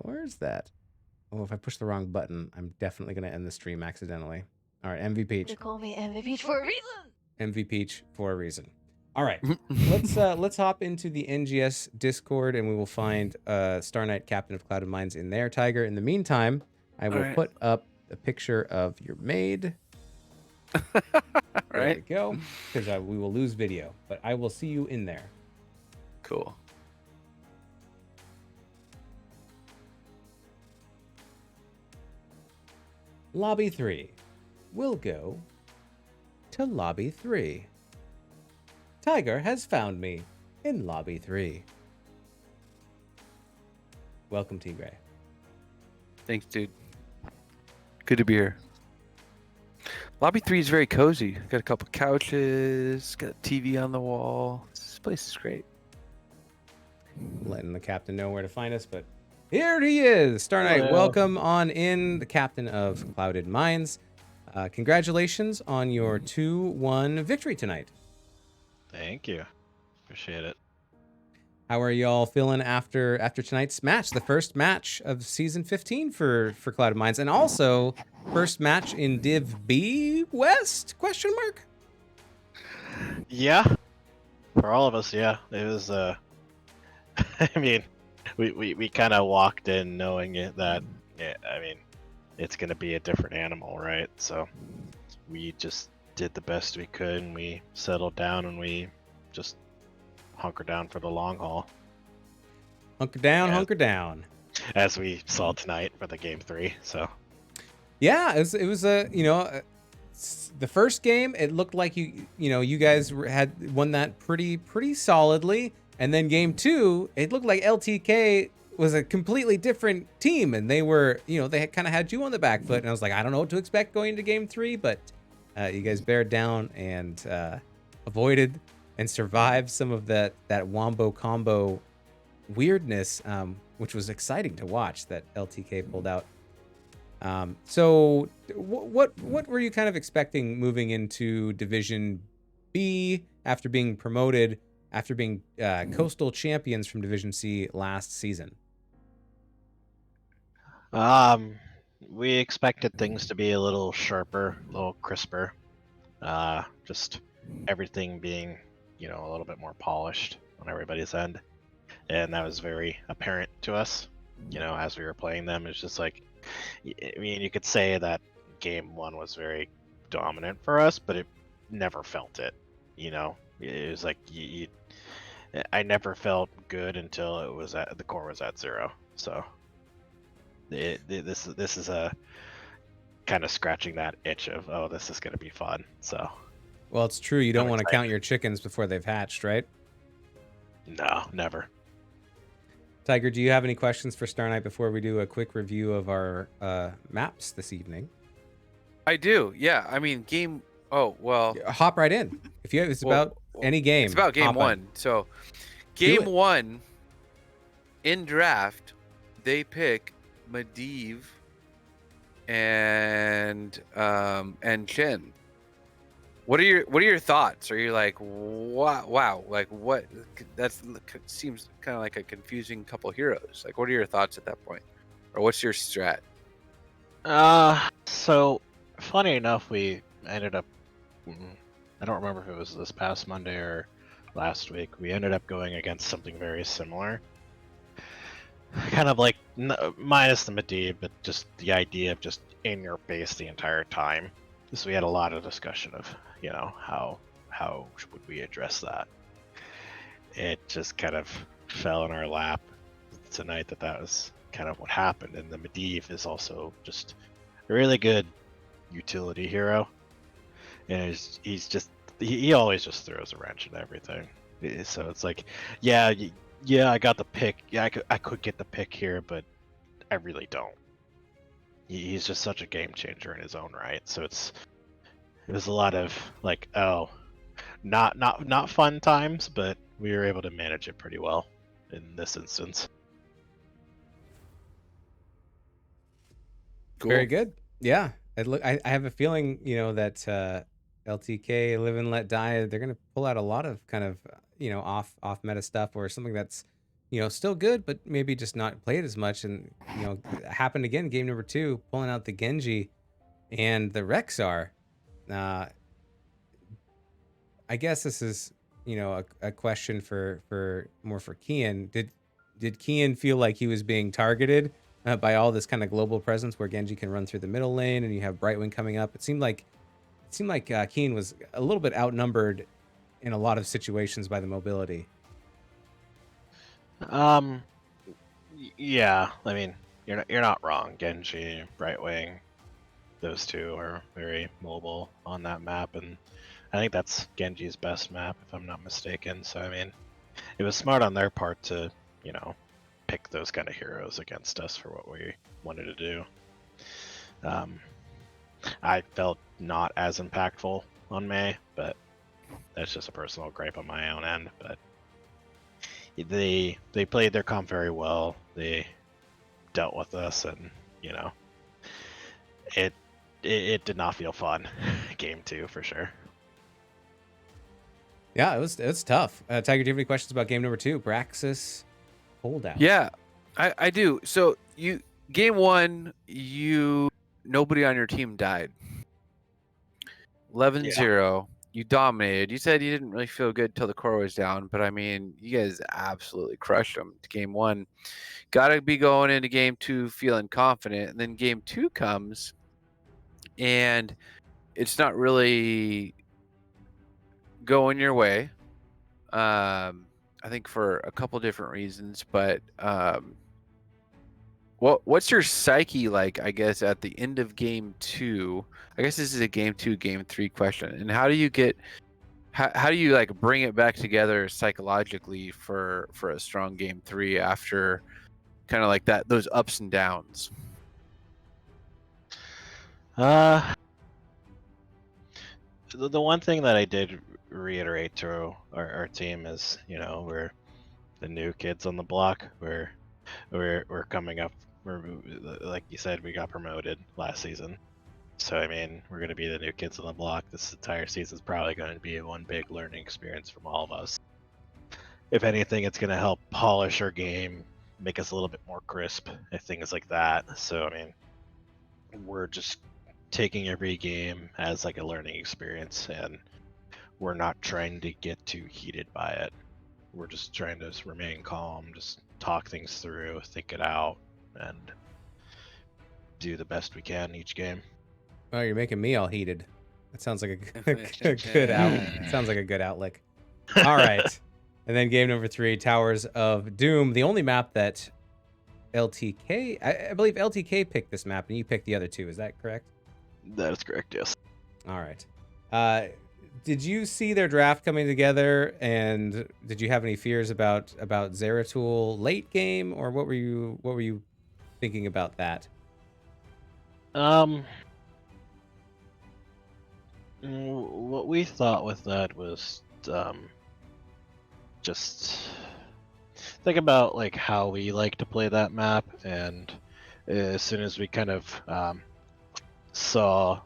Where's that? Oh, if I push the wrong button, I'm definitely gonna end the stream accidentally. All right, MV Peach. They call me MVP for a reason. MV Peach for a reason. All right, let's hop into the NGS Discord and we will find Star Knight, Captain of Clouded Minds, in there. Tiger. In the meantime, I will put up a picture of your maid. There we go. Because we will lose video, but I will see you in there. Cool. Lobby 3. We'll go to Lobby 3. Tiger has found me in Lobby 3. Welcome, Tigray. Thanks, dude. Good to be here. Lobby 3 is very cozy. Got a couple couches, got a TV on the wall. This place is great. Letting the captain know where to find us, but here he is. Star Knight, Hello. welcome on in, the captain of Clouded Minds. Congratulations on your 2-1 victory tonight. Thank you. Appreciate it. How are y'all feeling after tonight's match? The first match of season 15 for Clouded Minds, and also first match in Div B West? Question mark. Yeah. For all of us, yeah. It was I mean, we kind of walked in knowing that it's going to be a different animal, right? So we just did the best we could and we settled down and we just hunker down for the long haul. Hunker down, Yeah. hunker down. As we saw tonight for the game 3. So Yeah, it was the first game. It looked like you guys had won that pretty solidly, and then game 2, it looked like LTK was a completely different team, and they were they kind of had you on the back foot, and I was like, I don't know what to expect going into game 3, but you guys bared down and avoided and survive some of that wombo combo weirdness, which was exciting to watch that LTK pulled out. So what were you kind of expecting moving into Division B after being promoted, after being coastal champions from Division C last season? We expected things to be a little sharper, a little crisper. Just everything being, a little bit more polished on everybody's end. And that was very apparent to us, as we were playing them. It's just like, I mean, you could say that game 1 was very dominant for us, but it never felt it. It was like I never felt good until it was the core was at 0. So this is a kind of scratching that itch of, oh, this is going to be fun. So well, it's true. You don't want to count your chickens before they've hatched, right? No, never. Tiger, do you have any questions for Star Knight before we do a quick review of our maps this evening? I do. Yeah. I mean, game. Oh well. Hop right in. If you, it's about any game. It's about game 1. So, game 1 in draft, they pick Medivh and Chen. What are your thoughts? Are you like, wow, like what? That seems kind of like a confusing couple heroes. Like, what are your thoughts at that point, or what's your strat? So funny enough, we ended up. I don't remember if it was this past Monday or last week. We ended up going against something very similar. Kind of like minus the Medivh, but just the idea of just in your base the entire time. So we had a lot of discussion of, how would we address that? It just kind of fell in our lap tonight that was kind of what happened. And the Medivh is also just a really good utility hero, and he always just throws a wrench in everything. So it's like, yeah, I got the pick. Yeah, I could get the pick here, but I really don't. He's just such a game changer in his own right. So it was a lot of like, oh, not fun times, but we were able to manage it pretty well in this instance. Cool. Very good. Yeah, I have a feeling that LTK, Live and Let Die, they're gonna pull out a lot of kind of off meta stuff, or something that's still good, but maybe just not played as much. And happened again, game number 2, pulling out the Genji and the Rexar. I guess this is a question for Kian. Did Kian feel like he was being targeted by all this kind of global presence where Genji can run through the middle lane and you have Brightwing coming up? It seemed like Kian was a little bit outnumbered in a lot of situations by the mobility. Yeah, I mean, you're not wrong. Genji, Brightwing, those two are very mobile on that map, and I think that's Genji's best map, if I'm not mistaken. So I mean, it was smart on their part to pick those kind of heroes against us for what we wanted to do. I felt not as impactful on May, but that's just a personal gripe on my own end. But they played their comp very well. They dealt with us, and it did not feel fun. Game 2 for sure. Yeah, it was tough. Tiger, do you have any questions about game number 2, Braxis holdout? Yeah, I do. So game 1, nobody on your team died. 11-0. You dominated. You said you didn't really feel good till the core was down, but I mean, you guys absolutely crushed them to game 1. Got to be going into game 2 feeling confident, and then game 2 comes, and it's not really going your way. I think for a couple different reasons, but what's your psyche like, I guess, at the end of game 2? I guess this is a game 2, game 3 question. And how do you like bring it back together psychologically for a strong game 3 after kind of like those ups and downs? The one thing that I did reiterate to our team is, we're the new kids on the block. We're coming up. We're, like you said, we got promoted last season. So I mean, we're gonna be the new kids on the block. This entire season's probably going to be one big learning experience from all of us. If anything, it's gonna help polish our game, make us a little bit more crisp, and things like that. So I mean, we're just taking every game as like a learning experience, and we're not trying to get too heated by it. We're just trying to remain calm, just talk things through, think it out, and do the best we can each game. Oh, you're making me all heated. That sounds like a good out. Sounds like a good outlook. All right. And then game number 3, Towers of Doom. The only map that LTK, I believe LTK picked this map, and you picked the other 2. Is that correct? That is correct, yes. All right. Did you see their draft coming together, and did you have any fears about Zeratul late game, or what were you thinking about that? What we thought with that was just think about like how we like to play that map, and as soon as we kind of saw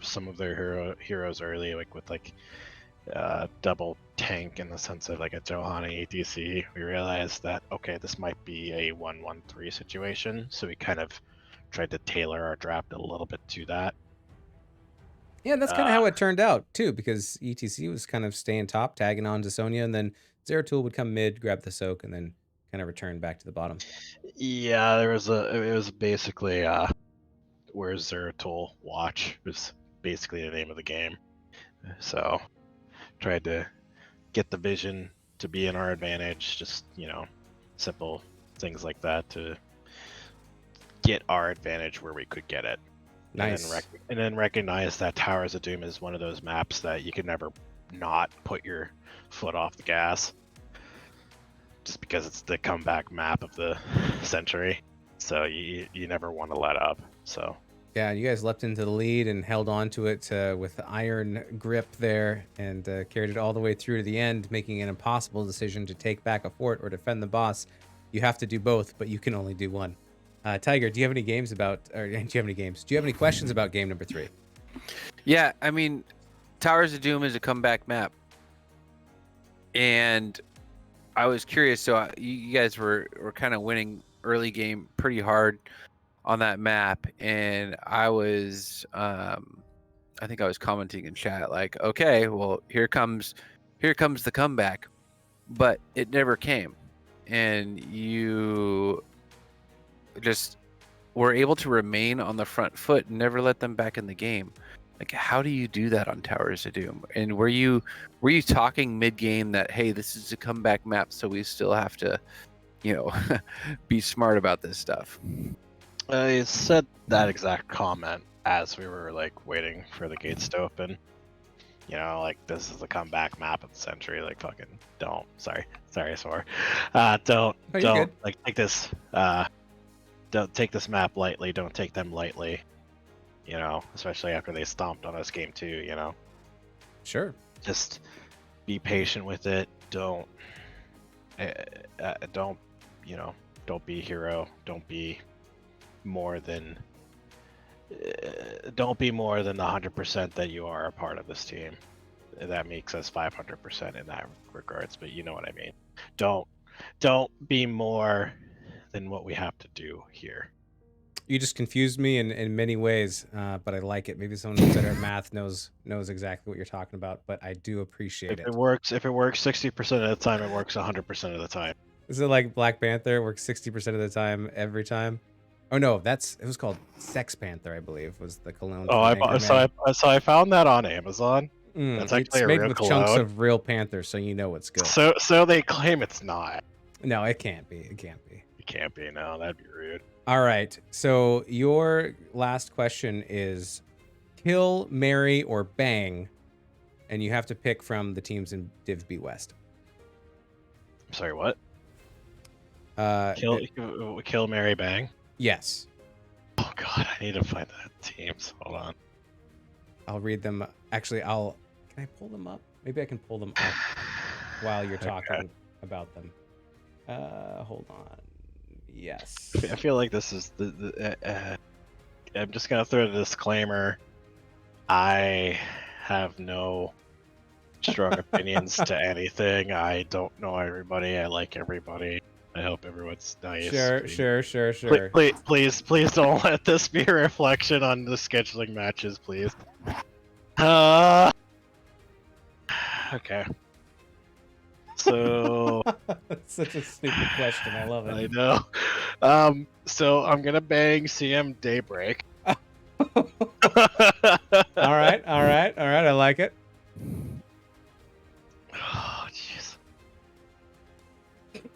some of their heroes early, like with like double tank in the sense of like a Johanna ATC, we realized that okay, this might be a 1-1-3 situation. So we kind of tried to tailor our draft a little bit to that. Yeah, that's kind of how it turned out too, because ETC was kind of staying top, tagging on to Sonya, and then Zeratul would come mid, grab the soak, and then kind of return back to the bottom. Yeah, it was basically where's Zeratul watch was basically the name of the game. So tried to get the vision to be in our advantage, just simple things like that to get our advantage where we could get it. Nice. And then recognize that Towers of Doom is one of those maps that you can never not put your foot off the gas, just because it's the comeback map of the century. So you never want to let up. So yeah, you guys leapt into the lead and held on to it with iron grip there, and carried it all the way through to the end, making an impossible decision to take back a fort or defend the boss. You have to do both, but you can only do one. Tiger, do you have any questions about game number 3? Yeah, I mean, Towers of Doom is a comeback map, and I was curious. So you guys were kind of winning early game pretty hard on that map, and I was, I think I was commenting in chat like, okay, well here comes the comeback, but it never came, and you just were able to remain on the front foot and never let them back in the game. Like, how do you do that on Towers of Doom? And were you talking mid game that, hey, this is a comeback map, so we still have to, be smart about this stuff? I said that exact comment as we were like waiting for the gates to open. Like, this is the comeback map of the century. Like, fucking don't. Sorry, I swore. Don't like take this. Don't take this map lightly. Don't take them lightly. Especially after they stomped on us game 2. Sure. Just be patient with it. Don't be a hero. Don't be more than the 100% that you are a part of this team. That makes us 500% in that regards, but you know what I mean. Don't be more than what we have to do here. You just confused me in many ways, but I like it. Maybe someone who's better at math knows exactly what you're talking about, but I do appreciate it. If it works 60% of the time, it works 100% of the time. Is it like Black Panther? It works 60% of the time, every time? Oh no, it was called Sex Panther, I believe, was the cologne. Oh, I found that on Amazon. That's actually it's made with chunks of real panther, so you know it's good. So they claim it's not. No, it can't be. It can't be. No, that'd be rude. All right. So your last question is kill, marry, or bang, and you have to pick from the teams in Div B West. I'm sorry, what? Kill, marry, bang? Yes. Oh god, I need to find the teams. Hold on. I'll read them. Actually, can I pull them up? Maybe I can pull them up while you're talking about them. Hold on. Yes. I feel like this is I'm just gonna throw a disclaimer. I have no strong opinions to anything. I don't know everybody. I like everybody. I hope everyone's nice. Sure. Please don't let this be a reflection on the scheduling matches, please. Okay. So That's such a stupid question. I love it. I know. So I'm gonna bang CM Daybreak. All right. I like it. Oh jeez.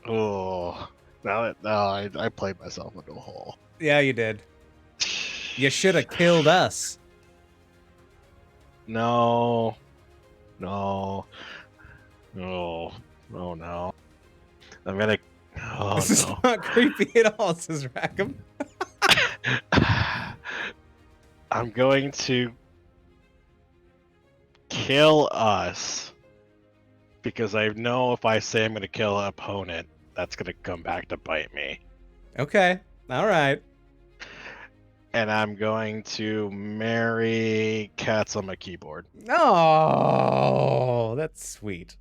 Oh, now I played myself into a hole. Yeah, you did. You should have killed us. No. I'm gonna. Oh This is no. not creepy at all, says Rackham. I'm going to kill us because I know if I say I'm going to kill an opponent, that's going to come back to bite me. Okay. All right. And I'm going to marry cats on my keyboard. Oh, that's sweet.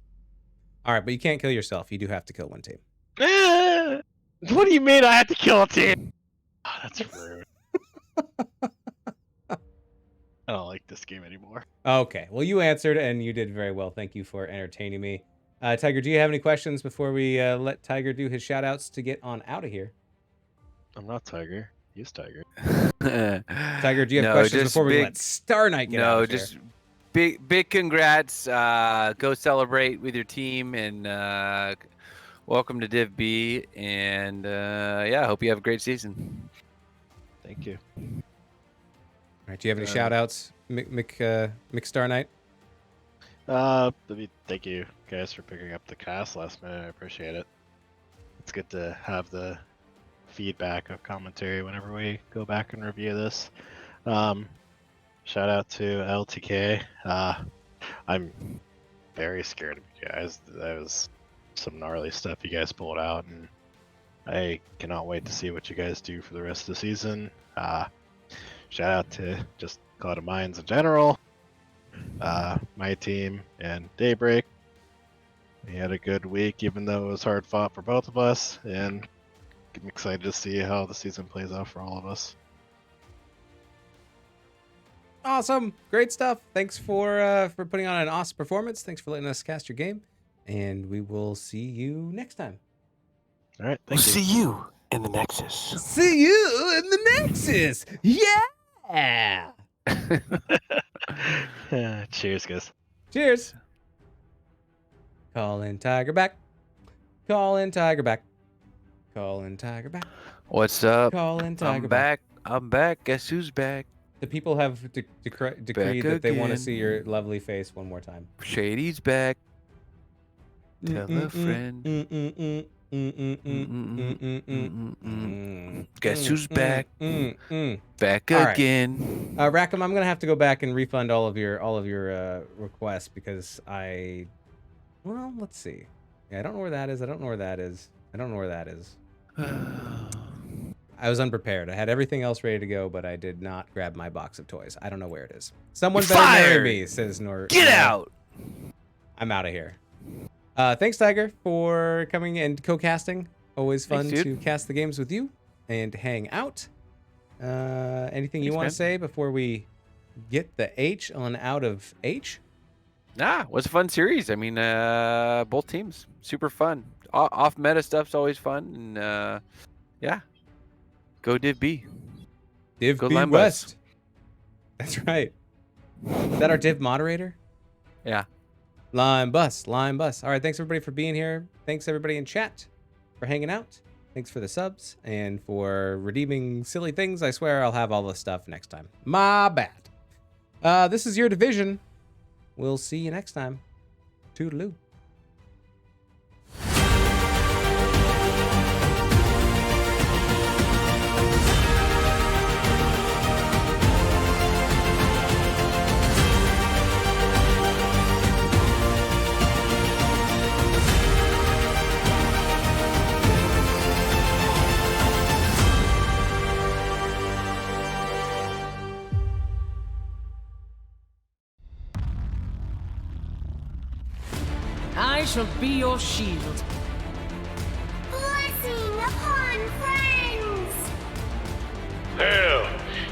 All right, but you can't kill yourself. You do have to kill one team. What do you mean I have to kill a team? Oh, that's rude. I don't like this game anymore. Okay. Well, you answered, and you did very well. Thank you for entertaining me. Tiger, do you have any questions before we let Tiger do his shout-outs to get on out of here? I'm not Tiger. He's Tiger. Tiger, do you have questions before we let Star Knight get out of here? No, just big congrats. Go celebrate with your team, and welcome to Div B. And yeah, I hope you have a great season. Thank you. All right, do you have any shout-outs, Mick Star Knight? Thank you guys for picking up the cast last minute. I appreciate it. It's good to have the feedback of commentary whenever we go back and review this. Shout out to LTK. I'm very scared of you guys. That was some gnarly stuff you guys pulled out, and I cannot wait to see what you guys do for the rest of the season. Shout out to just Cloud of Minds in general, my team, and Daybreak. We had a good week, even though it was hard fought for both of us, and I'm excited to see how the season plays out for all of us. Awesome. Great stuff. Thanks for putting on an awesome performance. Thanks for letting us cast your game, and we will see you next time. All right, thank you. See you in the Nexus. See you in the Nexus. Yeah. Cheers, guys. Cheers. Calling Tiger back. Calling Tiger back. Calling Tiger back. What's up? Calling Tiger I'm back. I'm back. Guess who's back? The people have decreed that they want to see your lovely face one more time. Shady's back. Tell a friend. Guess who's back? Back All right. again. Rackham, I'm gonna have to go back and refund all of your requests because well, let's see. Yeah, I don't know where that is. I don't know where that is. I was unprepared. I had everything else ready to go, but I did not grab my box of toys. I don't know where it is. Someone better marry me, says Nor. Get out! I'm out of here. Thanks, Tiger, for coming and co-casting. Always fun to cast the games with you and hang out. Anything you want to say before we get the H on out of H? Nah, it was a fun series. I mean, both teams, super fun. Off meta stuff's always fun, and yeah, go Div B. Div go B Line West. Bus. That's right. Is that our Div moderator? Yeah. Line bus. All right, thanks everybody for being here. Thanks everybody in chat for hanging out. Thanks for the subs and for redeeming silly things. I swear I'll have all the stuff next time. My bad. This is your division. We'll see you next time. Toodaloo. shall be your shield. Blessing upon friends! Hell,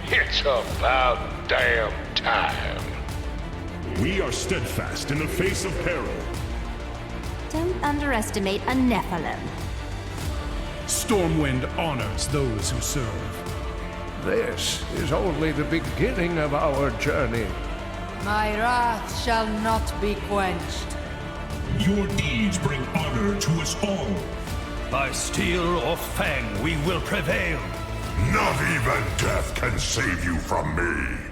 it's about damn time. We are steadfast in the face of peril. Don't underestimate a Nephilim. Stormwind honors those who serve. This is only the beginning of our journey. My wrath shall not be quenched. Your deeds bring honor to us all. By steel or fang, we will prevail. Not even death can save you from me.